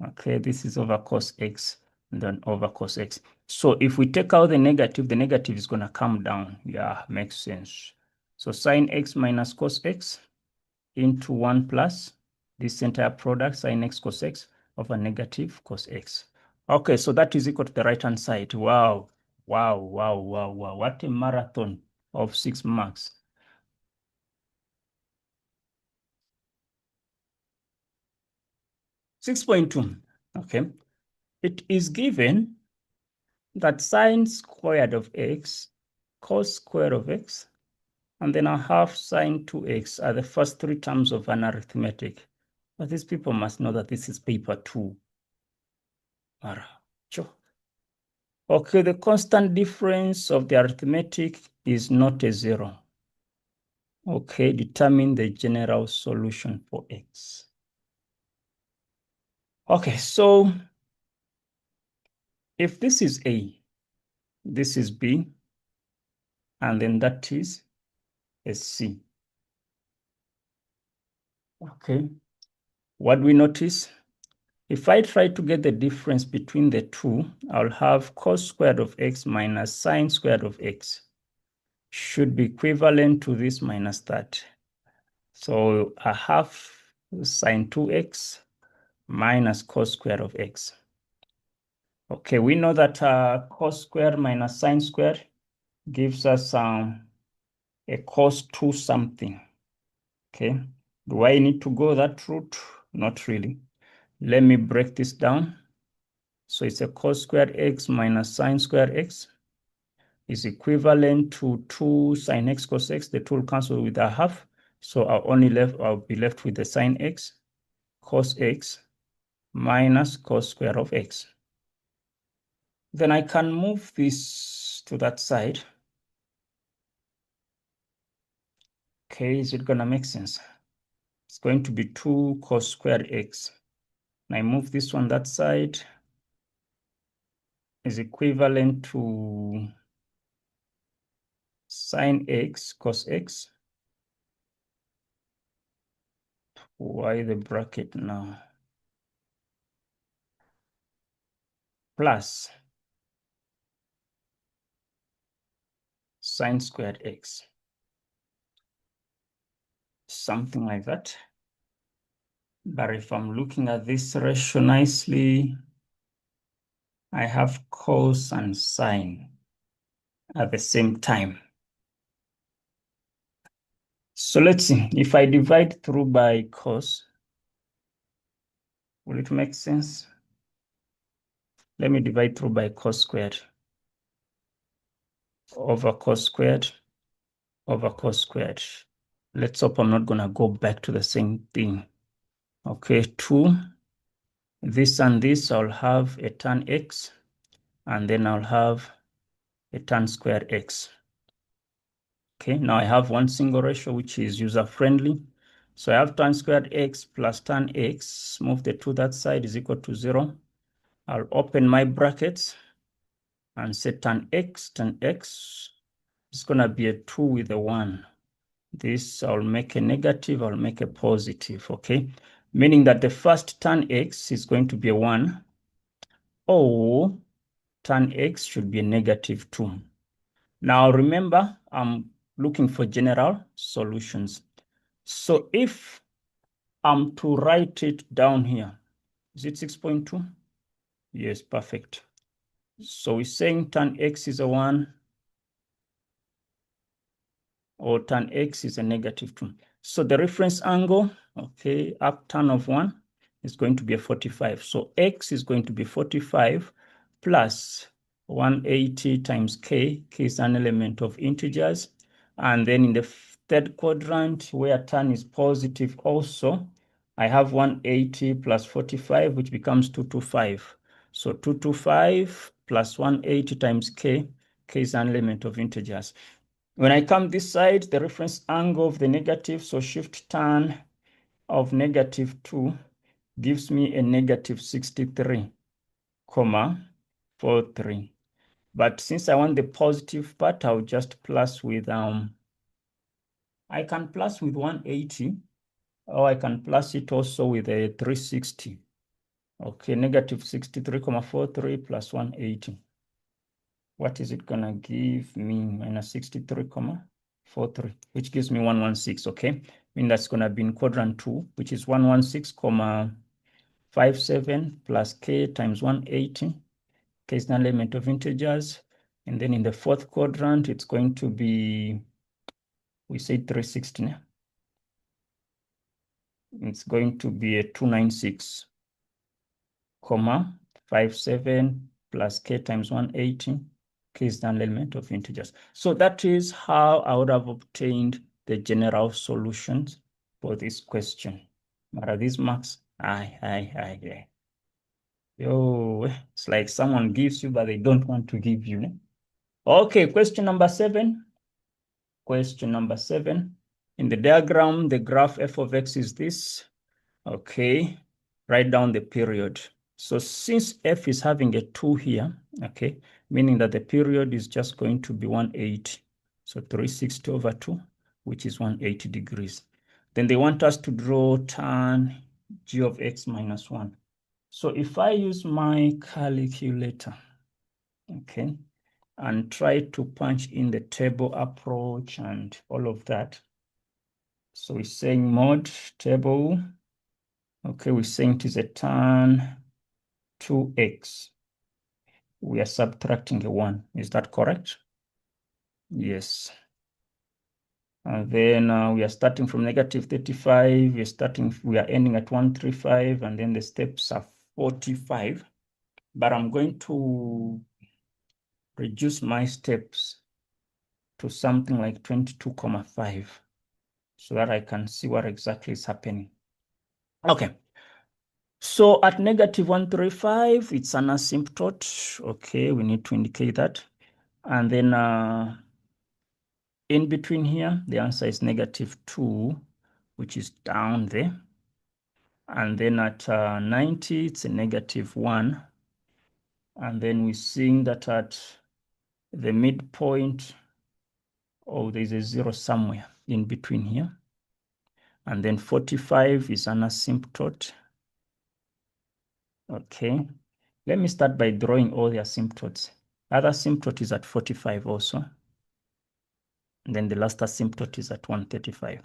Okay, this is over cos x and then over cos x. So if we take out the negative is going to come down. Yeah, makes sense. So sine x minus cos x into 1 plus this entire product, sine x cos x over negative cos x. Okay, so that is equal to the right-hand side. Wow, wow, wow, wow, wow. What a marathon of 6 marks. (6.2). Okay. It is given that sine squared of x, cos squared of x, and then a half sine 2x are the first 3 terms of an arithmetic. But these people must know that this is paper 2. Okay, the constant difference of the arithmetic is not a 0. Okay, determine the general solution for x. Okay, so if this is A, this is B, and then that is a C. Okay, what do we notice? If I try to get the difference between the two, I'll have cos squared of x minus sine squared of x should be equivalent to this minus that. So I have sine 2x minus cos squared of x. Okay, we know that cos squared minus sine squared gives us a cos 2 something. Okay, Do I need to go that route? Not really. Let me break this down. So it's a cos squared x minus sine squared x is equivalent to 2 sine x cos x. The 2 will cancel with a half. So I'll be left with the sine x cos x minus cos square of x. Then I can move this to that side. Okay, is it gonna make sense? It's going to be 2 cos squared x. And I move this one that side is equivalent to sine x cos x. Why the bracket now? Plus sine squared x. Something like that. But if I'm looking at this ratio nicely, I have cos and sine at the same time. So let's see, if I divide through by cos, will it make sense? Let me divide through by cos squared over cos squared over cos squared. Let's hope I'm not gonna go back to the same thing. Okay, 2, this and this, I'll have a tan x, and then I'll have a tan square x. Okay, now I have one single ratio, which is user-friendly. So I have tan squared x plus tan x, move the 2 that side is equal to 0. I'll open my brackets and say tan x is gonna be a 2 with a 1. This I'll make a negative, I'll make a positive, okay? Meaning that the first tan x is going to be a 1, or tan x should be a negative 2. Now remember, I'm looking for general solutions. So if I'm to write it down here, is it 6.2? Yes, perfect. So we're saying tan x is a 1, or tan x is a negative 2. So the reference angle, okay, up tan of 1 is going to be a 45. So x is going to be 45 plus 180 times k. K is an element of integers. And then in the third quadrant, where tan is positive also, I have 180 plus 45, which becomes 225. So 225 plus 180 times k. K is an element of integers. When I come this side, the reference angle of the negative, so shift tan of negative 2 gives me a negative 63, 43. But since I want the positive part, I'll just plus with, I can plus with 180, or I can plus it also with a 360. Okay, negative 63,43 plus 180. What is it gonna give me? Minus 63,43, which gives me 116, okay? I mean, that's gonna be in quadrant 2, which is 116,57 plus k times 180. K is an element of integers. And then in the fourth quadrant, it's going to be, we say 360. It's going to be a 296, 57 plus k times 180. K is an element of integers. So that is how I would have obtained the general solutions for this question. What are these marks? Aye. Yo, it's like someone gives you, but they don't want to give you. Ne? Okay, question number 7. Question number 7. In the diagram, the graph f of x is this. Okay, write down the period. So since f is having a 2 here, okay, meaning that the period is just going to be 180. So 360 over 2, which is 180 degrees. Then they want us to draw tan g of x minus 1. So if I use my calculator, okay, and try to punch in the table approach and all of that. So we're saying mod table. Okay, we're saying it is a tan 2x. We are subtracting a 1. Is that correct? Yes. And then we are starting from negative 35. We are ending at 135, and then the steps are 45. But I'm going to reduce my steps to something like 22,5 so that I can see what exactly is happening. Okay. So at negative 135, it's an asymptote. Okay, we need to indicate that. And then in between here, the answer is negative 2, which is down there. And then at 90, it's a negative 1. And then we're seeing that at the midpoint, there's a 0 somewhere in between here. And then 45 is an asymptote. Okay, let me start by drawing all the asymptotes. Other asymptote is at 45 also. And then the last asymptote is at 135.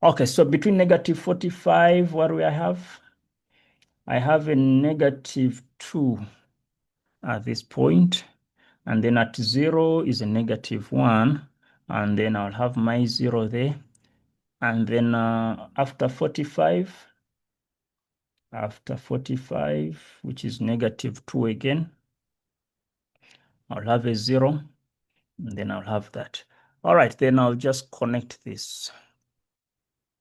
Okay, so between negative 45, what do I have? I have a negative 2 at this point. And then at 0 is a negative 1. And then I'll have my 0 there. And then after 45, which is negative 2 again, I'll have a 0. And then I'll have that. All right, then I'll just connect this.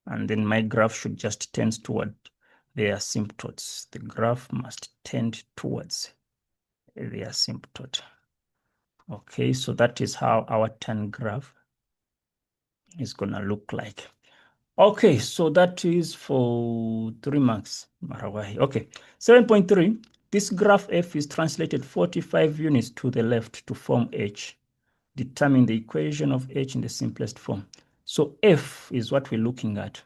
And then my graph should just tend toward the asymptotes. The graph must tend towards the asymptote. Okay, so that is how our turn graph is going to look like. Okay, so that is for 3 marks. Okay, 7.3. This graph F is translated 45 units to the left to form H. Determine the equation of H in the simplest form. So F is what we're looking at.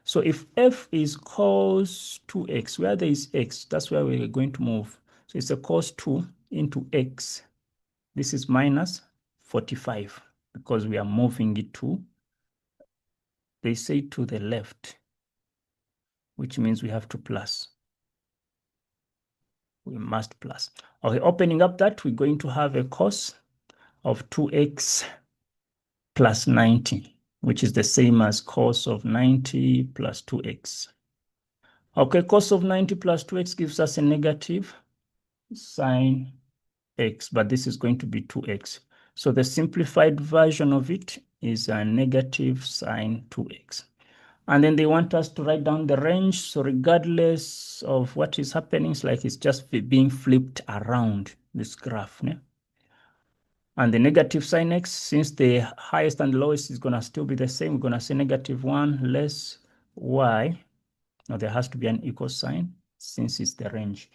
So if F is cos 2x, where there is x, that's where we're going to move. So it's a cos 2 into x. This is minus 45 because we are moving it to, they say to the left, which means we have to plus. We must plus. Okay, opening up that, we're going to have a cos of 2x plus 90, which is the same as cos of 90 plus 2x. Okay, cos of 90 plus 2x gives us a negative sine x, but this is going to be 2x. So the simplified version of it is a negative sine 2x. And then they want us to write down the range. So regardless of what is happening, it's like it's just being flipped around this graph. Yeah? And the negative sine x, since the highest and lowest is going to still be the same, we're going to say negative 1 less y. Now there has to be an equal sign since it's the range.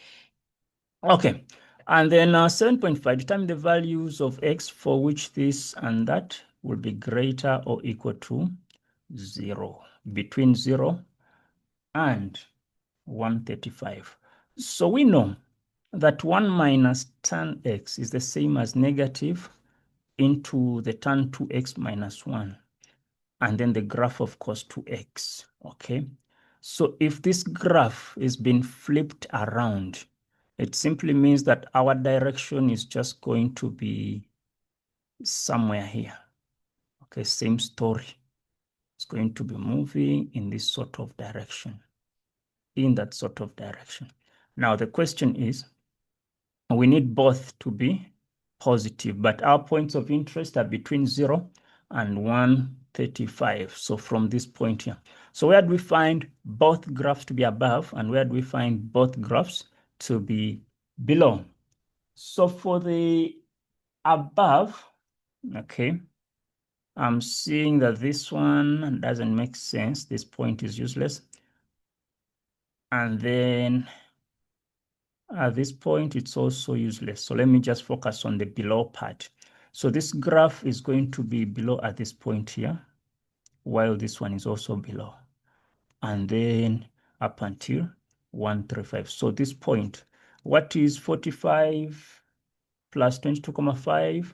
Okay, and then 7.5, determine the values of x for which this and that will be greater or equal to 0, between 0 and 135. So we know that 1 minus tan x is the same as negative into the tan 2x minus 1, and then the graph of cos 2x, okay? So if this graph is being flipped around, it simply means that our direction is just going to be somewhere here. Okay, same story. It's going to be moving in this sort of direction, in that sort of direction. Now the question is, we need both to be positive, but our points of interest are between 0 and 135. So from this point here. So where do we find both graphs to be above, and where do we find both graphs to be below? So for the above, okay, I'm seeing that this one doesn't make sense. This point is useless. And then at this point, it's also useless. So let me just focus on the below part. So this graph is going to be below at this point here, while this one is also below. And then up until 135. So this point, what is 45 plus 22,5?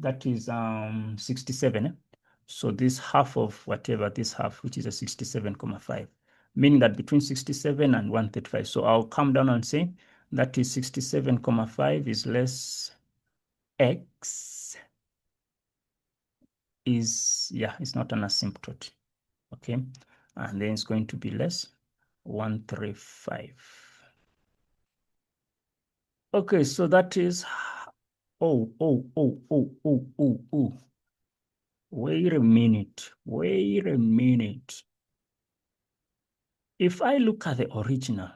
That is 67. So this half of whatever, this half, which is a 67,5, meaning that between 67 and 135. So I'll come down and say that is 67,5 is less x is, yeah, it's not an asymptote. Okay, and then it's going to be less 135. Okay, so that is, oh, wait a minute. If I look at the original,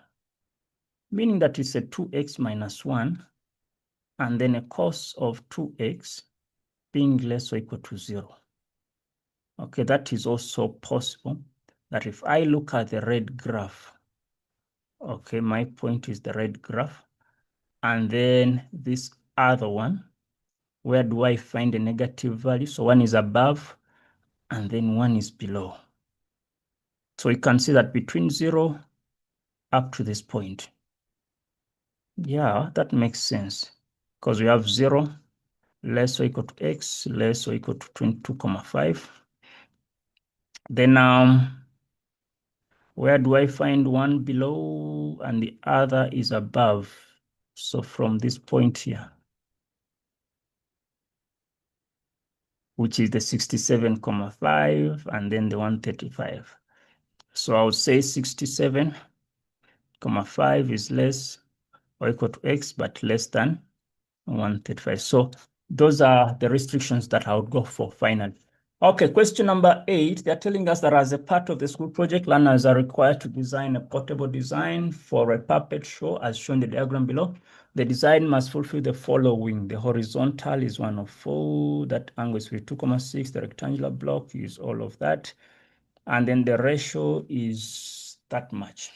meaning that it's a 2x minus 1, and then a cos of 2x being less or equal to 0. Okay, that is also possible, that if I look at the red graph, okay, my point is the red graph, and then this other one, where do I find a negative value? So one is above, and then one is below. So you can see that between 0 up to this point. Yeah, that makes sense, because we have 0 less or equal to x less or equal to 22.5. Then where do I find one below and the other is above? So from this point here, which is the 67.5 and then the 135. So I would say 67.5 is less or equal to x, but less than 135. So those are the restrictions that I would go for finally. Okay, question number 8. They're telling us that as a part of the school project, learners are required to design a portable design for a puppet show as shown in the diagram below. The design must fulfill the following. The horizontal is 104, that angle is 52.6, the rectangular block is all of that, and then the ratio is that much.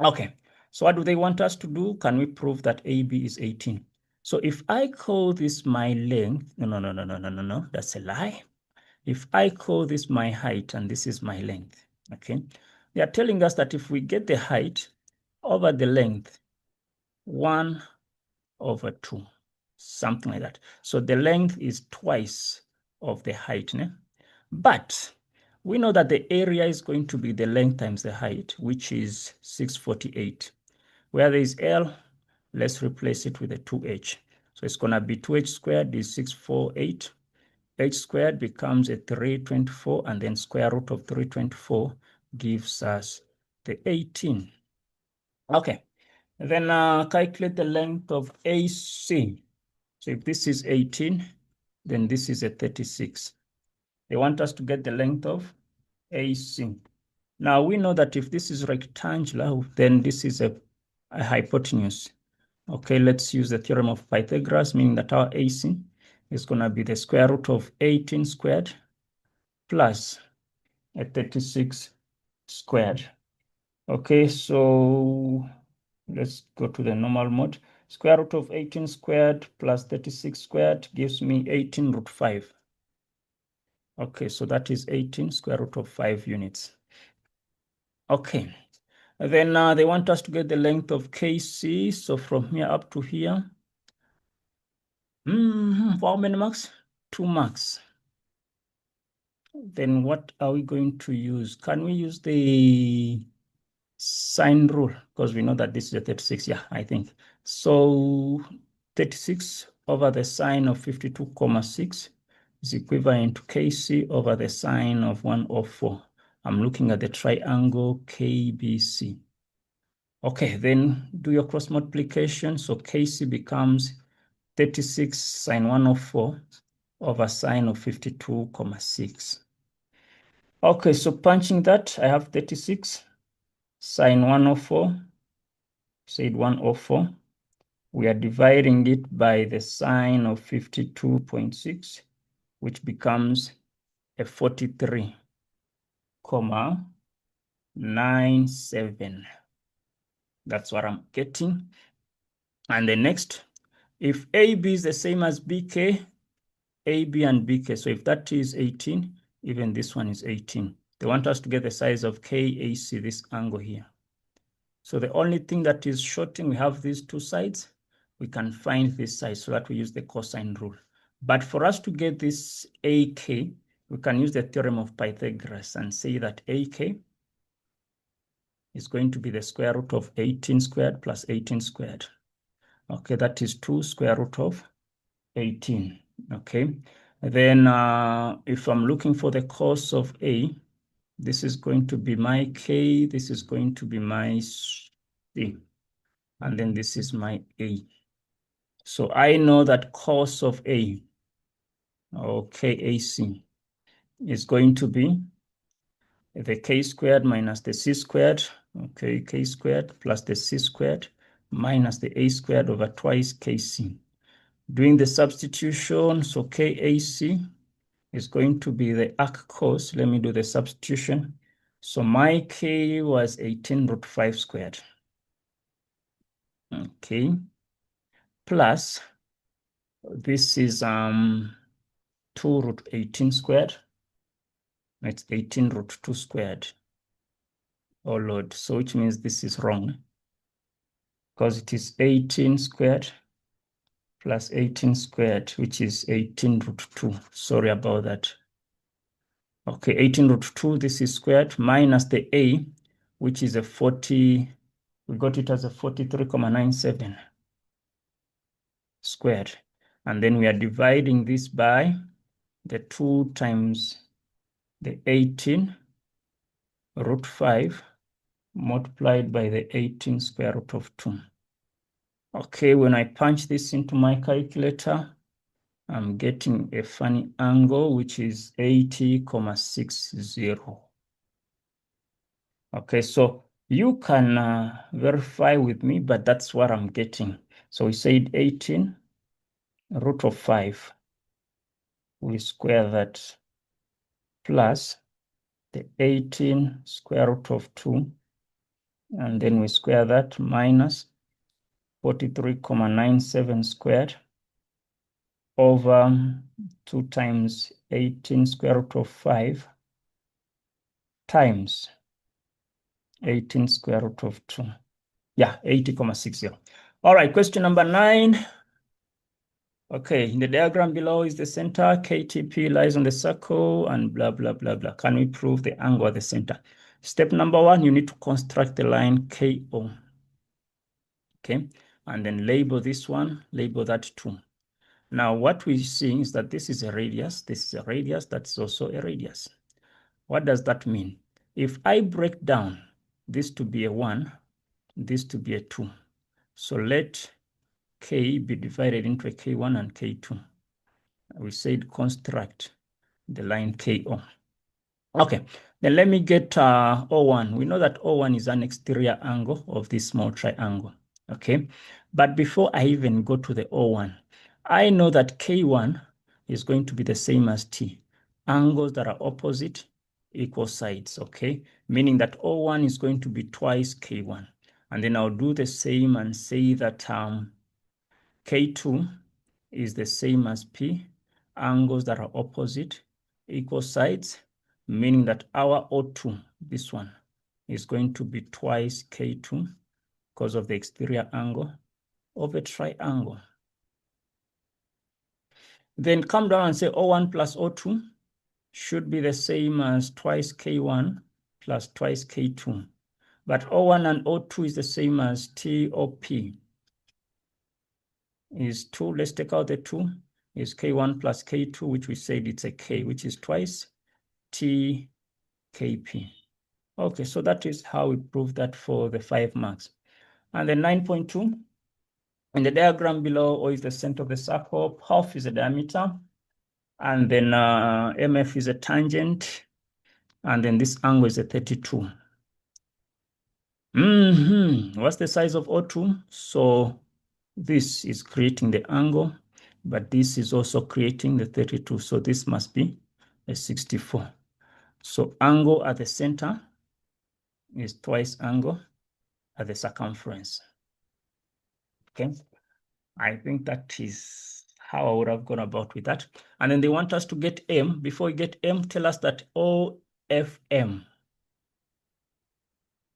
Okay, so what do they want us to do? Can we prove that AB is 18? So if I call this my length, no, that's a lie. If I call this my height and this is my length, okay, they are telling us that if we get the height over the length, 1/2, something like that. So the length is twice of the height. Né? But we know that the area is going to be the length times the height, which is 648. Where there is L, let's replace it with a 2h. So it's going to be 2h squared is 648. H squared becomes a 324, and then square root of 324 gives us the 18. Okay, then calculate the length of AC. So if this is 18, then this is a 36. They want us to get the length of AC. Now we know that if this is rectangular, then this is a hypotenuse. Okay, let's use the theorem of Pythagoras, meaning that our AC is going to be the square root of 18 squared plus a 36 squared. Okay, so let's go to the normal mode. Square root of 18 squared plus 36 squared gives me 18 root 5. Okay, so that is 18 square root of 5 units. Okay, then they want us to get the length of KC. So from here up to here, for how many marks? 2 marks. Then what are we going to use? Can we use the sine rule? Because we know that this is a 36. Yeah, I think. So 36 over the sine of 52.6 is equivalent to KC over the sine of 104. I'm looking at the triangle KBC. Okay, then do your cross multiplication. So KC becomes 36 sine 104 over sine of 52.6. Okay, so punching that, I have 36 sine 104, said 104. We are dividing it by the sine of 52.6, which becomes a 43.97. That's what I'm getting. And the next, if AB is the same as BK, AB and BK, so if that is 18, even this one is 18. They want us to get the size of KAC, this angle here. So the only thing that is shorting, we have these two sides. We can find this side so that we use the cosine rule. But for us to get this AK, we can use the theorem of Pythagoras and say that AK is going to be the square root of 18 squared plus 18 squared. Okay, that is 2 square root of 18. Okay, Then if I'm looking for the cos of A, this is going to be my K, this is going to be my C, and then this is my A. So I know that cos of A, or KAC, is going to be the K squared minus the C squared, okay, K squared plus the C squared minus the A squared over twice KC. Doing the substitution, so KAC is going to be the arc cos. Let me do the substitution. So my K was 18 root 5 squared. Okay. Plus, this is 2 root 18 squared. It's 18 root 2 squared. Oh Lord, so which means this is wrong, because it is 18 squared plus 18 squared, which is 18 root 2. Sorry about that. Okay, 18 root 2, this is squared, minus the A, which is a 40, we got it as a 43,97 squared. And then we are dividing this by the 2 times the 18 root 5 multiplied by the 18 square root of 2. Okay, when I punch this into my calculator, I'm getting a funny angle, which is 80,60. Okay, so you can verify with me, but that's what I'm getting. So we said 18 root of 5. We square that plus the 18 square root of 2. And then we square that minus 43,97 squared over 2 times 18 square root of 5 times 18 square root of 2. Yeah, 80,60. All right, question number 9. Okay, in the diagram below is the center. KTP lies on the circle and blah, blah, blah, blah. Can we prove the angle at the center? Step number 1, you need to construct the line KO. Okay, and then label this one, label that 2. Now, what we're seeing is that this is a radius, this is a radius, that's also a radius. What does that mean? If I break down this to be a 1, this to be a 2, so let K be divided into a K1 and K2. We said construct the line KO. Okay, then let me get O1. We know that O1 is an exterior angle of this small triangle. Okay, but before I even go to the O1, I know that K1 is going to be the same as T. Angles that are opposite equal sides, okay? Meaning that O1 is going to be twice K1. And then I'll do the same and say that K2 is the same as P. Angles that are opposite equal sides, meaning that our O2, this one, is going to be twice K2 because of the exterior angle of a triangle. Then come down and say O1 plus O2 should be the same as twice K1 plus twice K2. But O1 and O2 is the same as TOP. Is 2, let's take out the 2, is K1 plus K2, which we said it's a K, which is twice TKP. Okay, so that is how we prove that for the 5 marks. And then 9.2, in the diagram below, O is the center of the circle, POF is a diameter, and then MF is a tangent, and then this angle is a 32. What's the size of O2? So this is creating the angle, but this is also creating the 32. So this must be a 64. So angle at the center is twice angle at the circumference. Okay, I think that is how I would have gone about with that. And then they want us to get M. Before we get M, tell us that OFM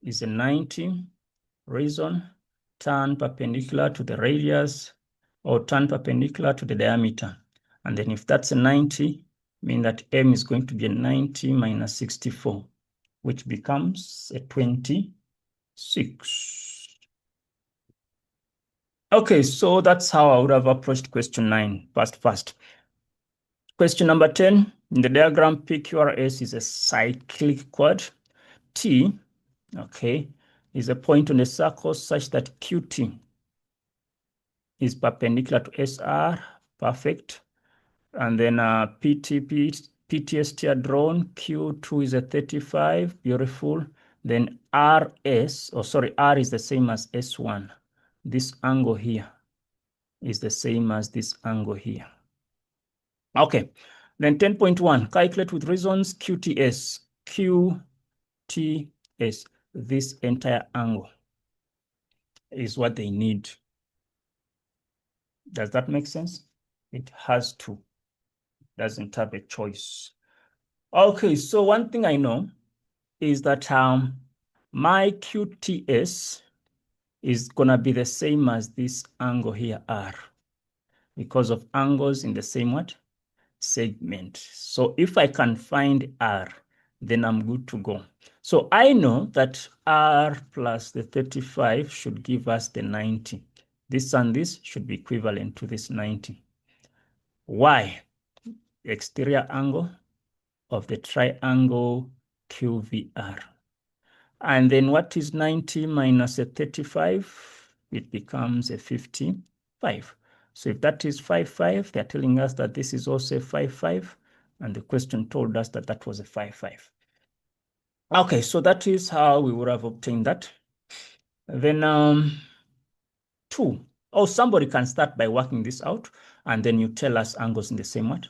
is a 90 reason, turn perpendicular to the radius or turn perpendicular to the diameter. And then if that's a 90, mean that M is going to be a 90 minus 64, which becomes a 26. Okay, so that's how I would have approached question 9 fast. Question number 10. In the diagram, PQRS is a cyclic quad. T, okay, is a point on a circle such that QT is perpendicular to SR, perfect. And then PTST are drawn, Q2 is a 35, beautiful. Then R is the same as S1. This angle here is the same as this angle here. Okay, then 10.1, calculate with reasons QTS. QTS, this entire angle is what they need. Does that make sense? It has to. Doesn't have a choice. Okay, so one thing I know is that my QTS is gonna be the same as this angle here, R, because of angles in the same what? Segment. So if I can find R, then I'm good to go. So I know that R plus the 35 should give us the 90. This and this should be equivalent to this 90. Why? The exterior angle of the triangle QVR. And then what is 90 minus a 35? It becomes a 55. So if that is 55, they're telling us that this is also a 55, and the question told us that that was a 55. Okay, so that is how we would have obtained that. Then 2. Oh, somebody can start by working this out, and then you tell us angles in the same what?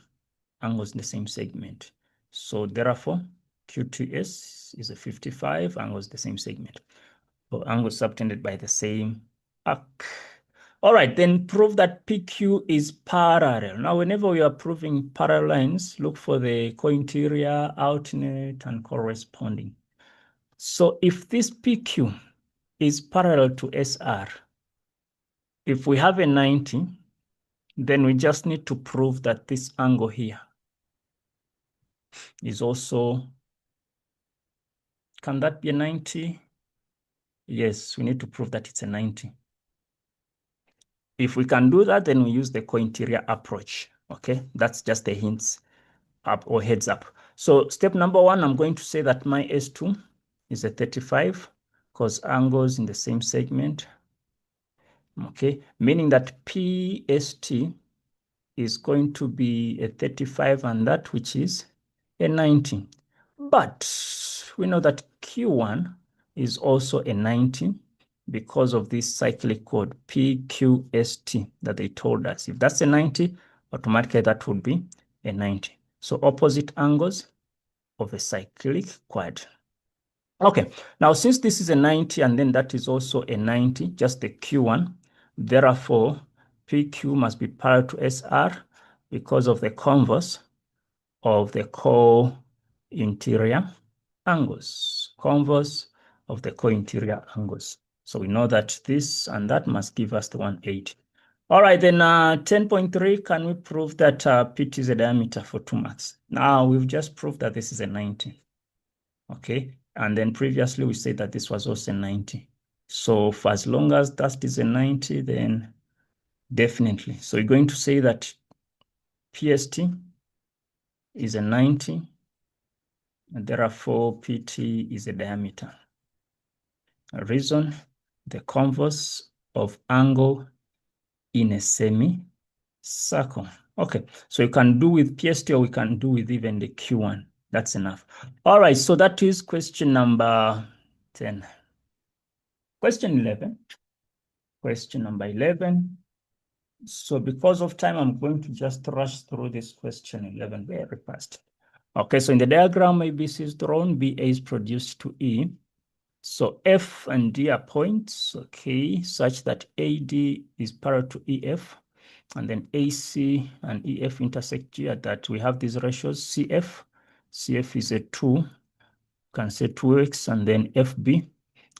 Angles in the same segment. So therefore, QTS is a 55, angles the same segment. So angles subtended by the same arc. All right, then prove that PQ is parallel. Now, whenever we are proving parallel lines, look for the cointerior, alternate, and corresponding. So if this PQ is parallel to SR, if we have a 90, then we just need to prove that this angle here is also, can that be a 90? Yes, we need to prove that it's a 90. If we can do that, then we use the cointerior approach. Okay, that's just a hints up or heads up. So step number 1, I'm going to say that my S2 is a 35 because angles in the same segment. Okay, meaning that PST is going to be a 35 and that which is a 90. But we know that Q1 is also a 90 because of this cyclic code PQST that they told us. If that's a 90, automatically that would be a 90. So opposite angles of a cyclic quad. Okay, now since this is a 90 and then that is also a 90, just the Q1, therefore PQ must be parallel to SR because of the converse of the co-interior angles, converse of the co-interior angles. So we know that this and that must give us the 180. All right, then 10.3, can we prove that PT is a diameter for 2 marks? Now we've just proved that this is a 90. Okay, and then previously we said that this was also 90. So for as long as that is a 90, then definitely. So we're going to say that PST is a 90, and therefore PT is a diameter. A reason, the converse of angle in a semicircle. Okay, so you can do with PST or we can do with even the Q1. That's enough. All right, so that is question number 10. Question 11. Question number 11. So because of time, I'm going to just rush through this question 11 very fast. Okay, so in the diagram, ABC is drawn, BA is produced to E. So F and D are points, okay, such that AD is parallel to EF, and then AC and EF intersect here, that we have these ratios. CF is a 2, you can say 2x, and then FB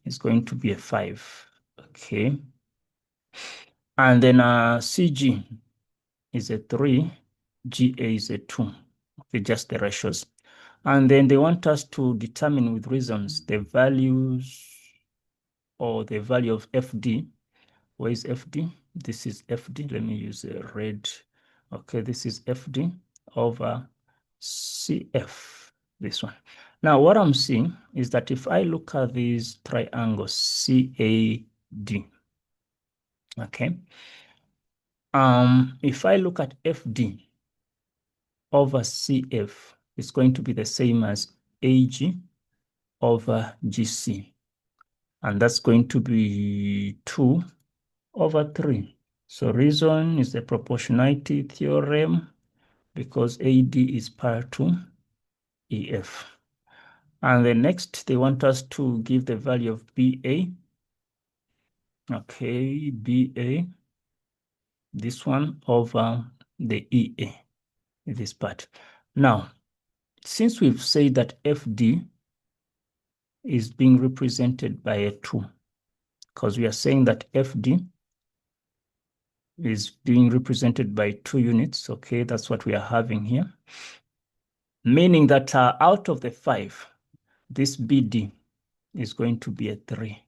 is going to be a 5, okay. And then CG is a 3, GA is a 2, okay, just the ratios. And then they want us to determine with reasons the values or the value of FD. Where is FD? This is FD. Let me use a red. Okay, this is FD. over CF, this one. Now, what I'm seeing is that if I look at these triangles CAD, okay, if I look at FD over CF, it's going to be the same as AG over GC, and that's going to be 2 over 3. So reason is the proportionality theorem, because AD is par to EF. And the next, they want us to give the value of BA. Okay, BA, this one over the EA, this part. Now, since we've said that FD is being represented by a 2, because we are saying that FD is being represented by 2 units, okay, that's what we are having here. Meaning that out of the 5, this BD is going to be a 3,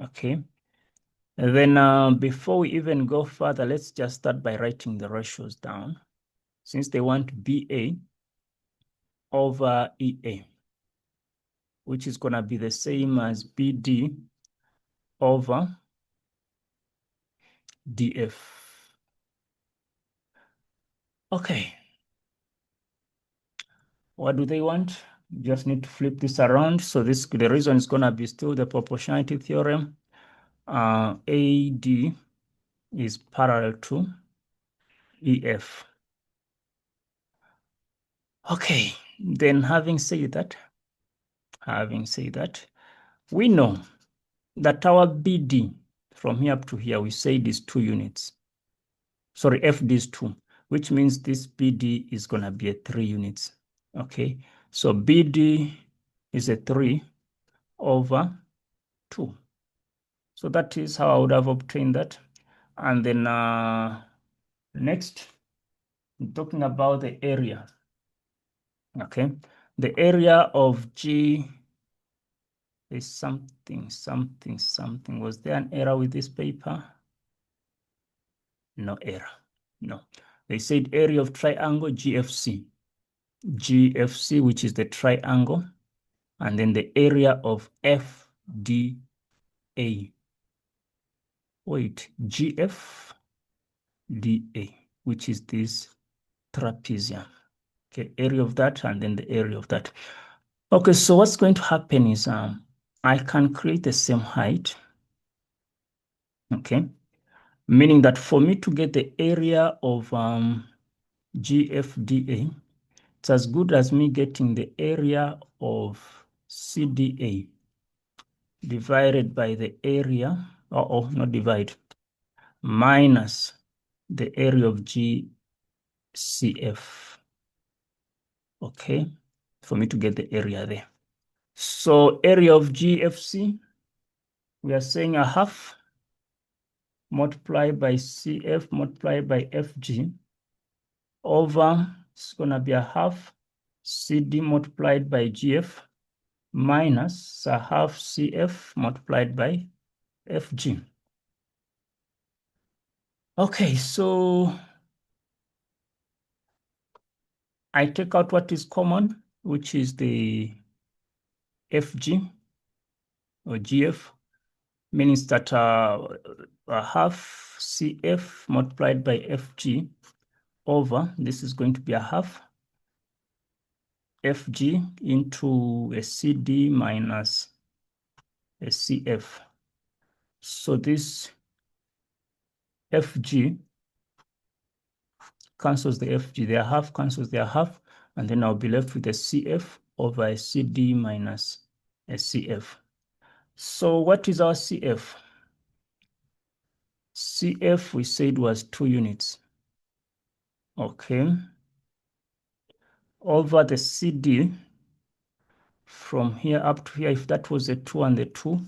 okay? And then before we even go further, let's just start by writing the ratios down. Since they want BA over EA, which is going to be the same as BD over DF. Okay. What do they want? You just need to flip this around. So the reason is going to be still the proportionality theorem. AD is parallel to EF. Okay, then having said that, we know that our BD from here up to here, we said is 2 units. Sorry, FD is 2, which means this BD is going to be a 3 units. Okay, so BD is a 3 over 2. So that is how I would have obtained that. And then next, I'm talking about the area. Okay, the area of G is something. Was there an error with this paper? No error. No. They said area of triangle GFC. GFC, which is the triangle, and then the area of FDA. Wait, GFDA, which is this trapezium. Okay, area of that, and then the area of that. Okay, so what's going to happen is I can create the same height. Okay, meaning that for me to get the area of GFDA, it's as good as me getting the area of CDA divided by the area, not divide, minus the area of GCF. Okay, for me to get the area there. So area of GFC, we are saying a half multiplied by CF multiplied by FG over, it's going to be a half CD multiplied by GF minus a half CF multiplied by FG. Okay, so I take out what is common, which is the FG or GF, means that a half CF multiplied by FG over, this is going to be a half FG into a CD minus a CF. So this FG cancels the FG, their half cancels their half, and then I'll be left with a CF over a CD minus a CF. So what is our CF? CF we said was 2 units. Okay. Over the CD, from here up to here, if that was a 2 and the 2,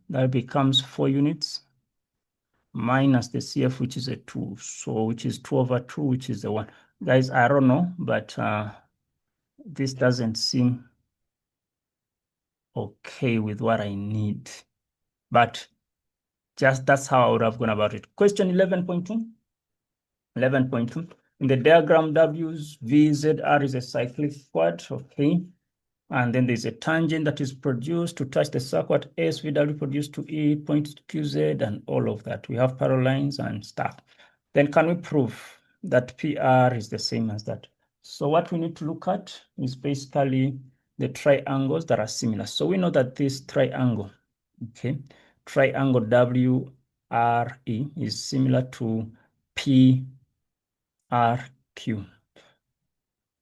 that becomes 4 units minus the CF, which is a 2. So which is 2 over 2, which is the 1. Guys, I don't know, but this doesn't seem okay with what I need. But just that's how I would have gone about it. Question 11.2. 11.2. In the diagram, W's VZR is a cyclic squad, okay? And then there's a tangent that is produced to touch the circle at S, VW produced to E, point to QZ, and all of that. We have parallel lines and stuff. Then can we prove that PR is the same as that? So what we need to look at is basically the triangles that are similar. So we know that this triangle, okay, triangle WRE is similar to PRQ.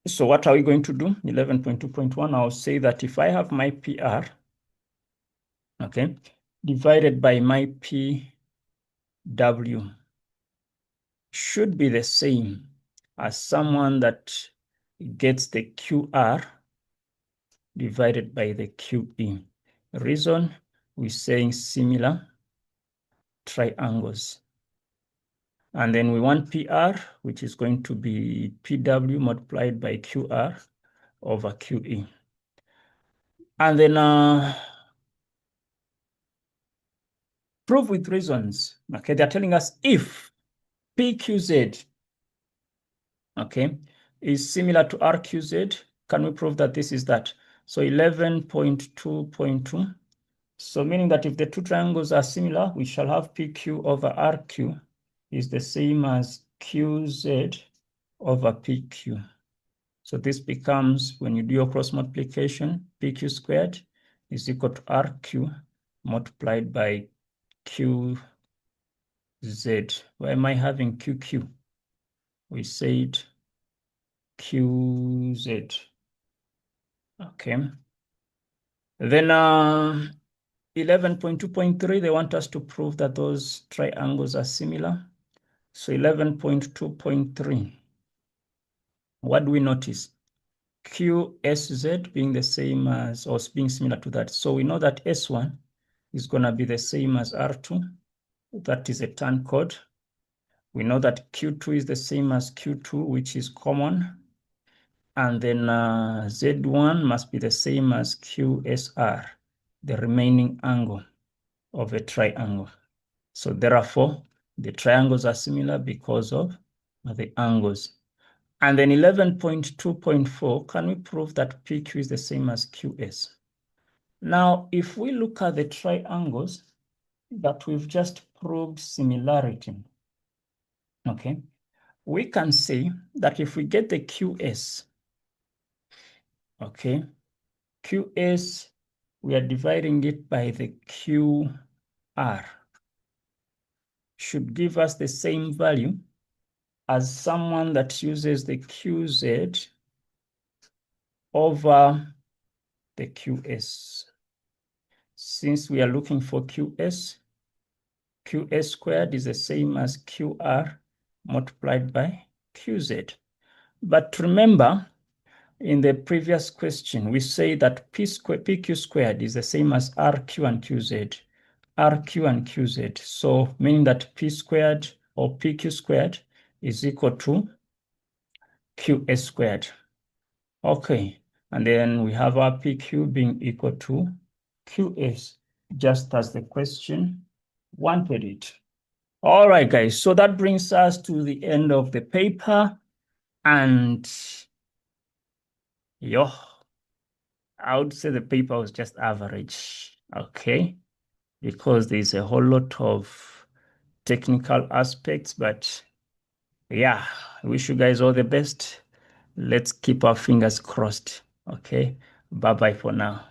So what are we going to do? 11.2.1, I'll say that if I have my PR, okay, divided by my PW should be the same as someone that gets the QR divided by the QE. Reason, we're saying similar triangles. And then we want PR, which is going to be PW multiplied by QR over QE. And then prove with reasons. Okay, they're telling us if PQZ, okay, is similar to RQZ, can we prove that this is that? So 11.2.2. So meaning that if the two triangles are similar, we shall have PQ over RQ is the same as QZ over PQ. So this becomes, when you do your cross multiplication, PQ squared is equal to RQ multiplied by QZ. Why am I having QQ? We said QZ. Okay. Then 11.2.3, they want us to prove that those triangles are similar. So 11.2.3, what do we notice? QSZ being the same as, or being similar to that. So we know that S1 is going to be the same as R2. That is a turn code. We know that Q2 is the same as Q2, which is common. And then Z1 must be the same as QSR, the remaining angle of a triangle. So therefore, the triangles are similar because of the angles. And then 11.2.4, can we prove that PQ is the same as QS? Now, if we look at the triangles that we've just proved similarity, okay, we can say that if we get the QS, okay, QS, we are dividing it by the QR, should give us the same value as someone that uses the QZ over the QS. Since we are looking for QS, QS squared is the same as QR multiplied by QZ. But remember, in the previous question, we say that PQ squared is the same as RQ and QZ. RQ and QZ. So meaning that P squared or PQ squared is equal to QS squared. Okay, and then we have our PQ being equal to QS, just as the question wanted it. All right, guys, so that brings us to the end of the paper. And I would say the paper was just average, okay? Because there's a whole lot of technical aspects, but yeah, I wish you guys all the best. Let's keep our fingers crossed, okay? Bye-bye for now.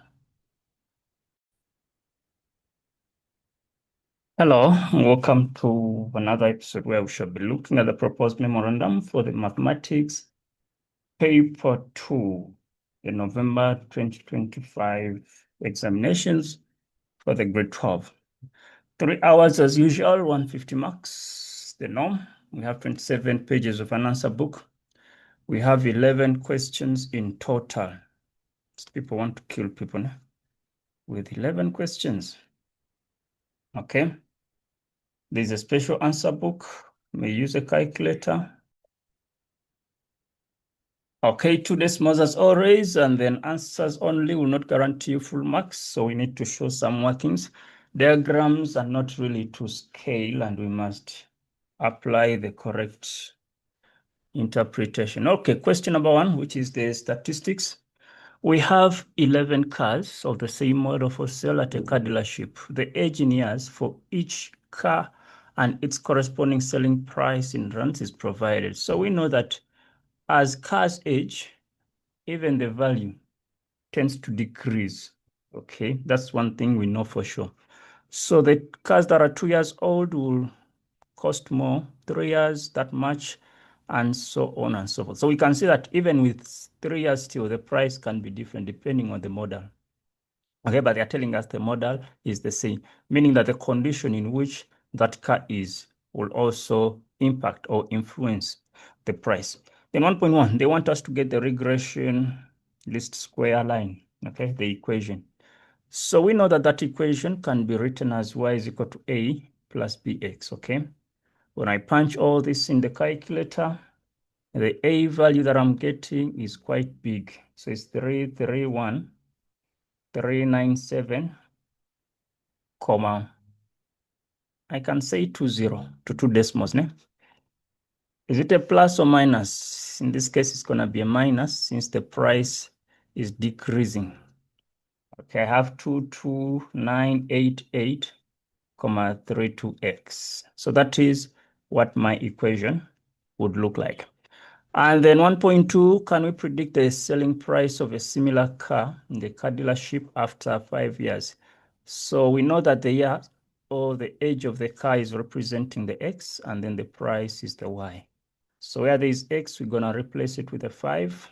Hello, welcome to another episode where we shall be looking at the proposed memorandum for the mathematics paper 2, the November 2025 examinations for the grade 12. 3 hours as usual, 150 marks, the norm. We have 27 pages of an answer book. We have 11 questions in total. People want to kill people with 11 questions. Okay. There's a special answer book. You may use a calculator. Okay, 2 decimals as always, and then answers only will not guarantee you full marks, so we need to show some workings. Diagrams are not really to scale, and we must apply the correct interpretation. Okay, question number 1, which is the statistics. We have 11 cars of the same model for sale at a car dealership. The age in years for each car and its corresponding selling price in rands is provided. So we know that as cars age, even the value tends to decrease. Okay, that's one thing we know for sure. So the cars that are 2 years old will cost more, 3 years that much, and so on and so forth. So we can see that even with 3 years still, the price can be different depending on the model. Okay, but they're telling us the model is the same, meaning that the condition in which that car is will also impact or influence the price. Then 1.1, they want us to get the regression least square line, okay, the equation. So we know that that equation can be written as y is equal to a plus bx, okay? When I punch all this in the calculator, the a value that I'm getting is quite big. So it's 397, comma, I can say 20 to 2 decimals. Ne? Is it a plus or minus? In this case, it's going to be a minus since the price is decreasing. Okay, I have 22988, 32x. So that is what my equation would look like. And then 1.2, can we predict the selling price of a similar car in the car dealership after 5 years? So we know that the year or the age of the car is representing the x, and then the price is the y. So where there is x, we're going to replace it with a 5.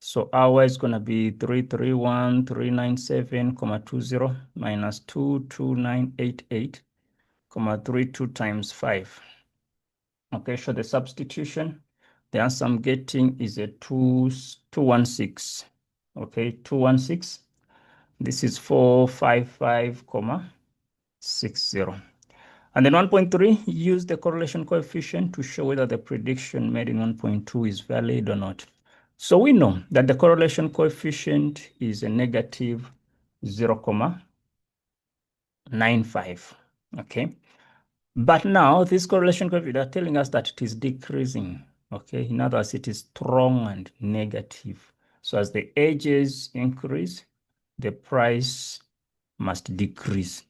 So our is going to be 331,397,20 minus 22988, 32 times 5. Okay, so the substitution, the answer I'm getting is a 216. Okay, 216. This is 455,60. And then 1.3, use the correlation coefficient to show whether the prediction made in 1.2 is valid or not. So we know that the correlation coefficient is a negative 0.95. Okay. But now this correlation coefficient are telling us that it is decreasing. Okay, in other words, it is strong and negative. So as the ages increase, the price must decrease.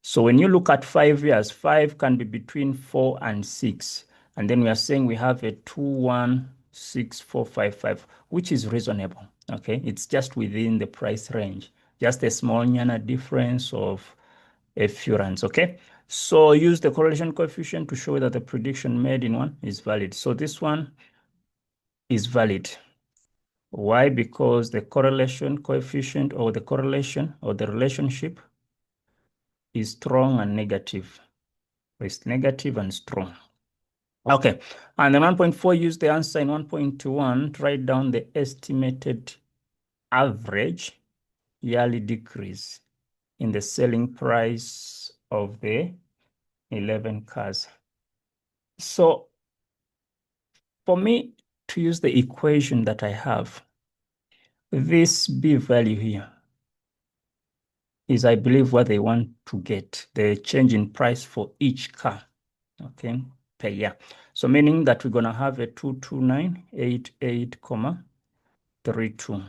So when you look at 5 years, 5 can be between 4 and 6. And then we are saying we have a 216,455, which is reasonable. Okay, it's just within the price range, just a small nyana difference of a few rands. Okay, so use the correlation coefficient to show that the prediction made in one is valid. So this one is valid. Why? Because the correlation coefficient or the correlation or the relationship is strong and negative. It's negative and strong. Okay, and then 1.4, use the answer in 1.1 to write down the estimated average yearly decrease in the selling price of the 11 cars. So for me to use the equation that I have, this B value here is, I believe, what they want to get, the change in price for each car, okay, per year. So meaning that we're going to have a 22988,32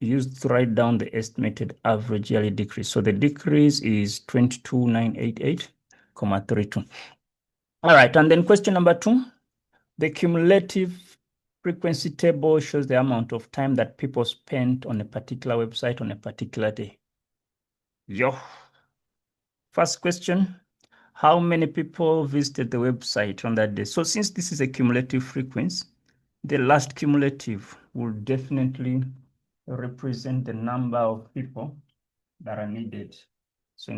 used to write down the estimated average yearly decrease. So the decrease is 22988,32. All right, and then question number 2, the cumulative frequency table shows the amount of time that people spent on a particular website on a particular day. Yo. First question, how many people visited the website on that day? So since this is a cumulative frequency, the last cumulative will definitely represent the number of people that are needed. So in that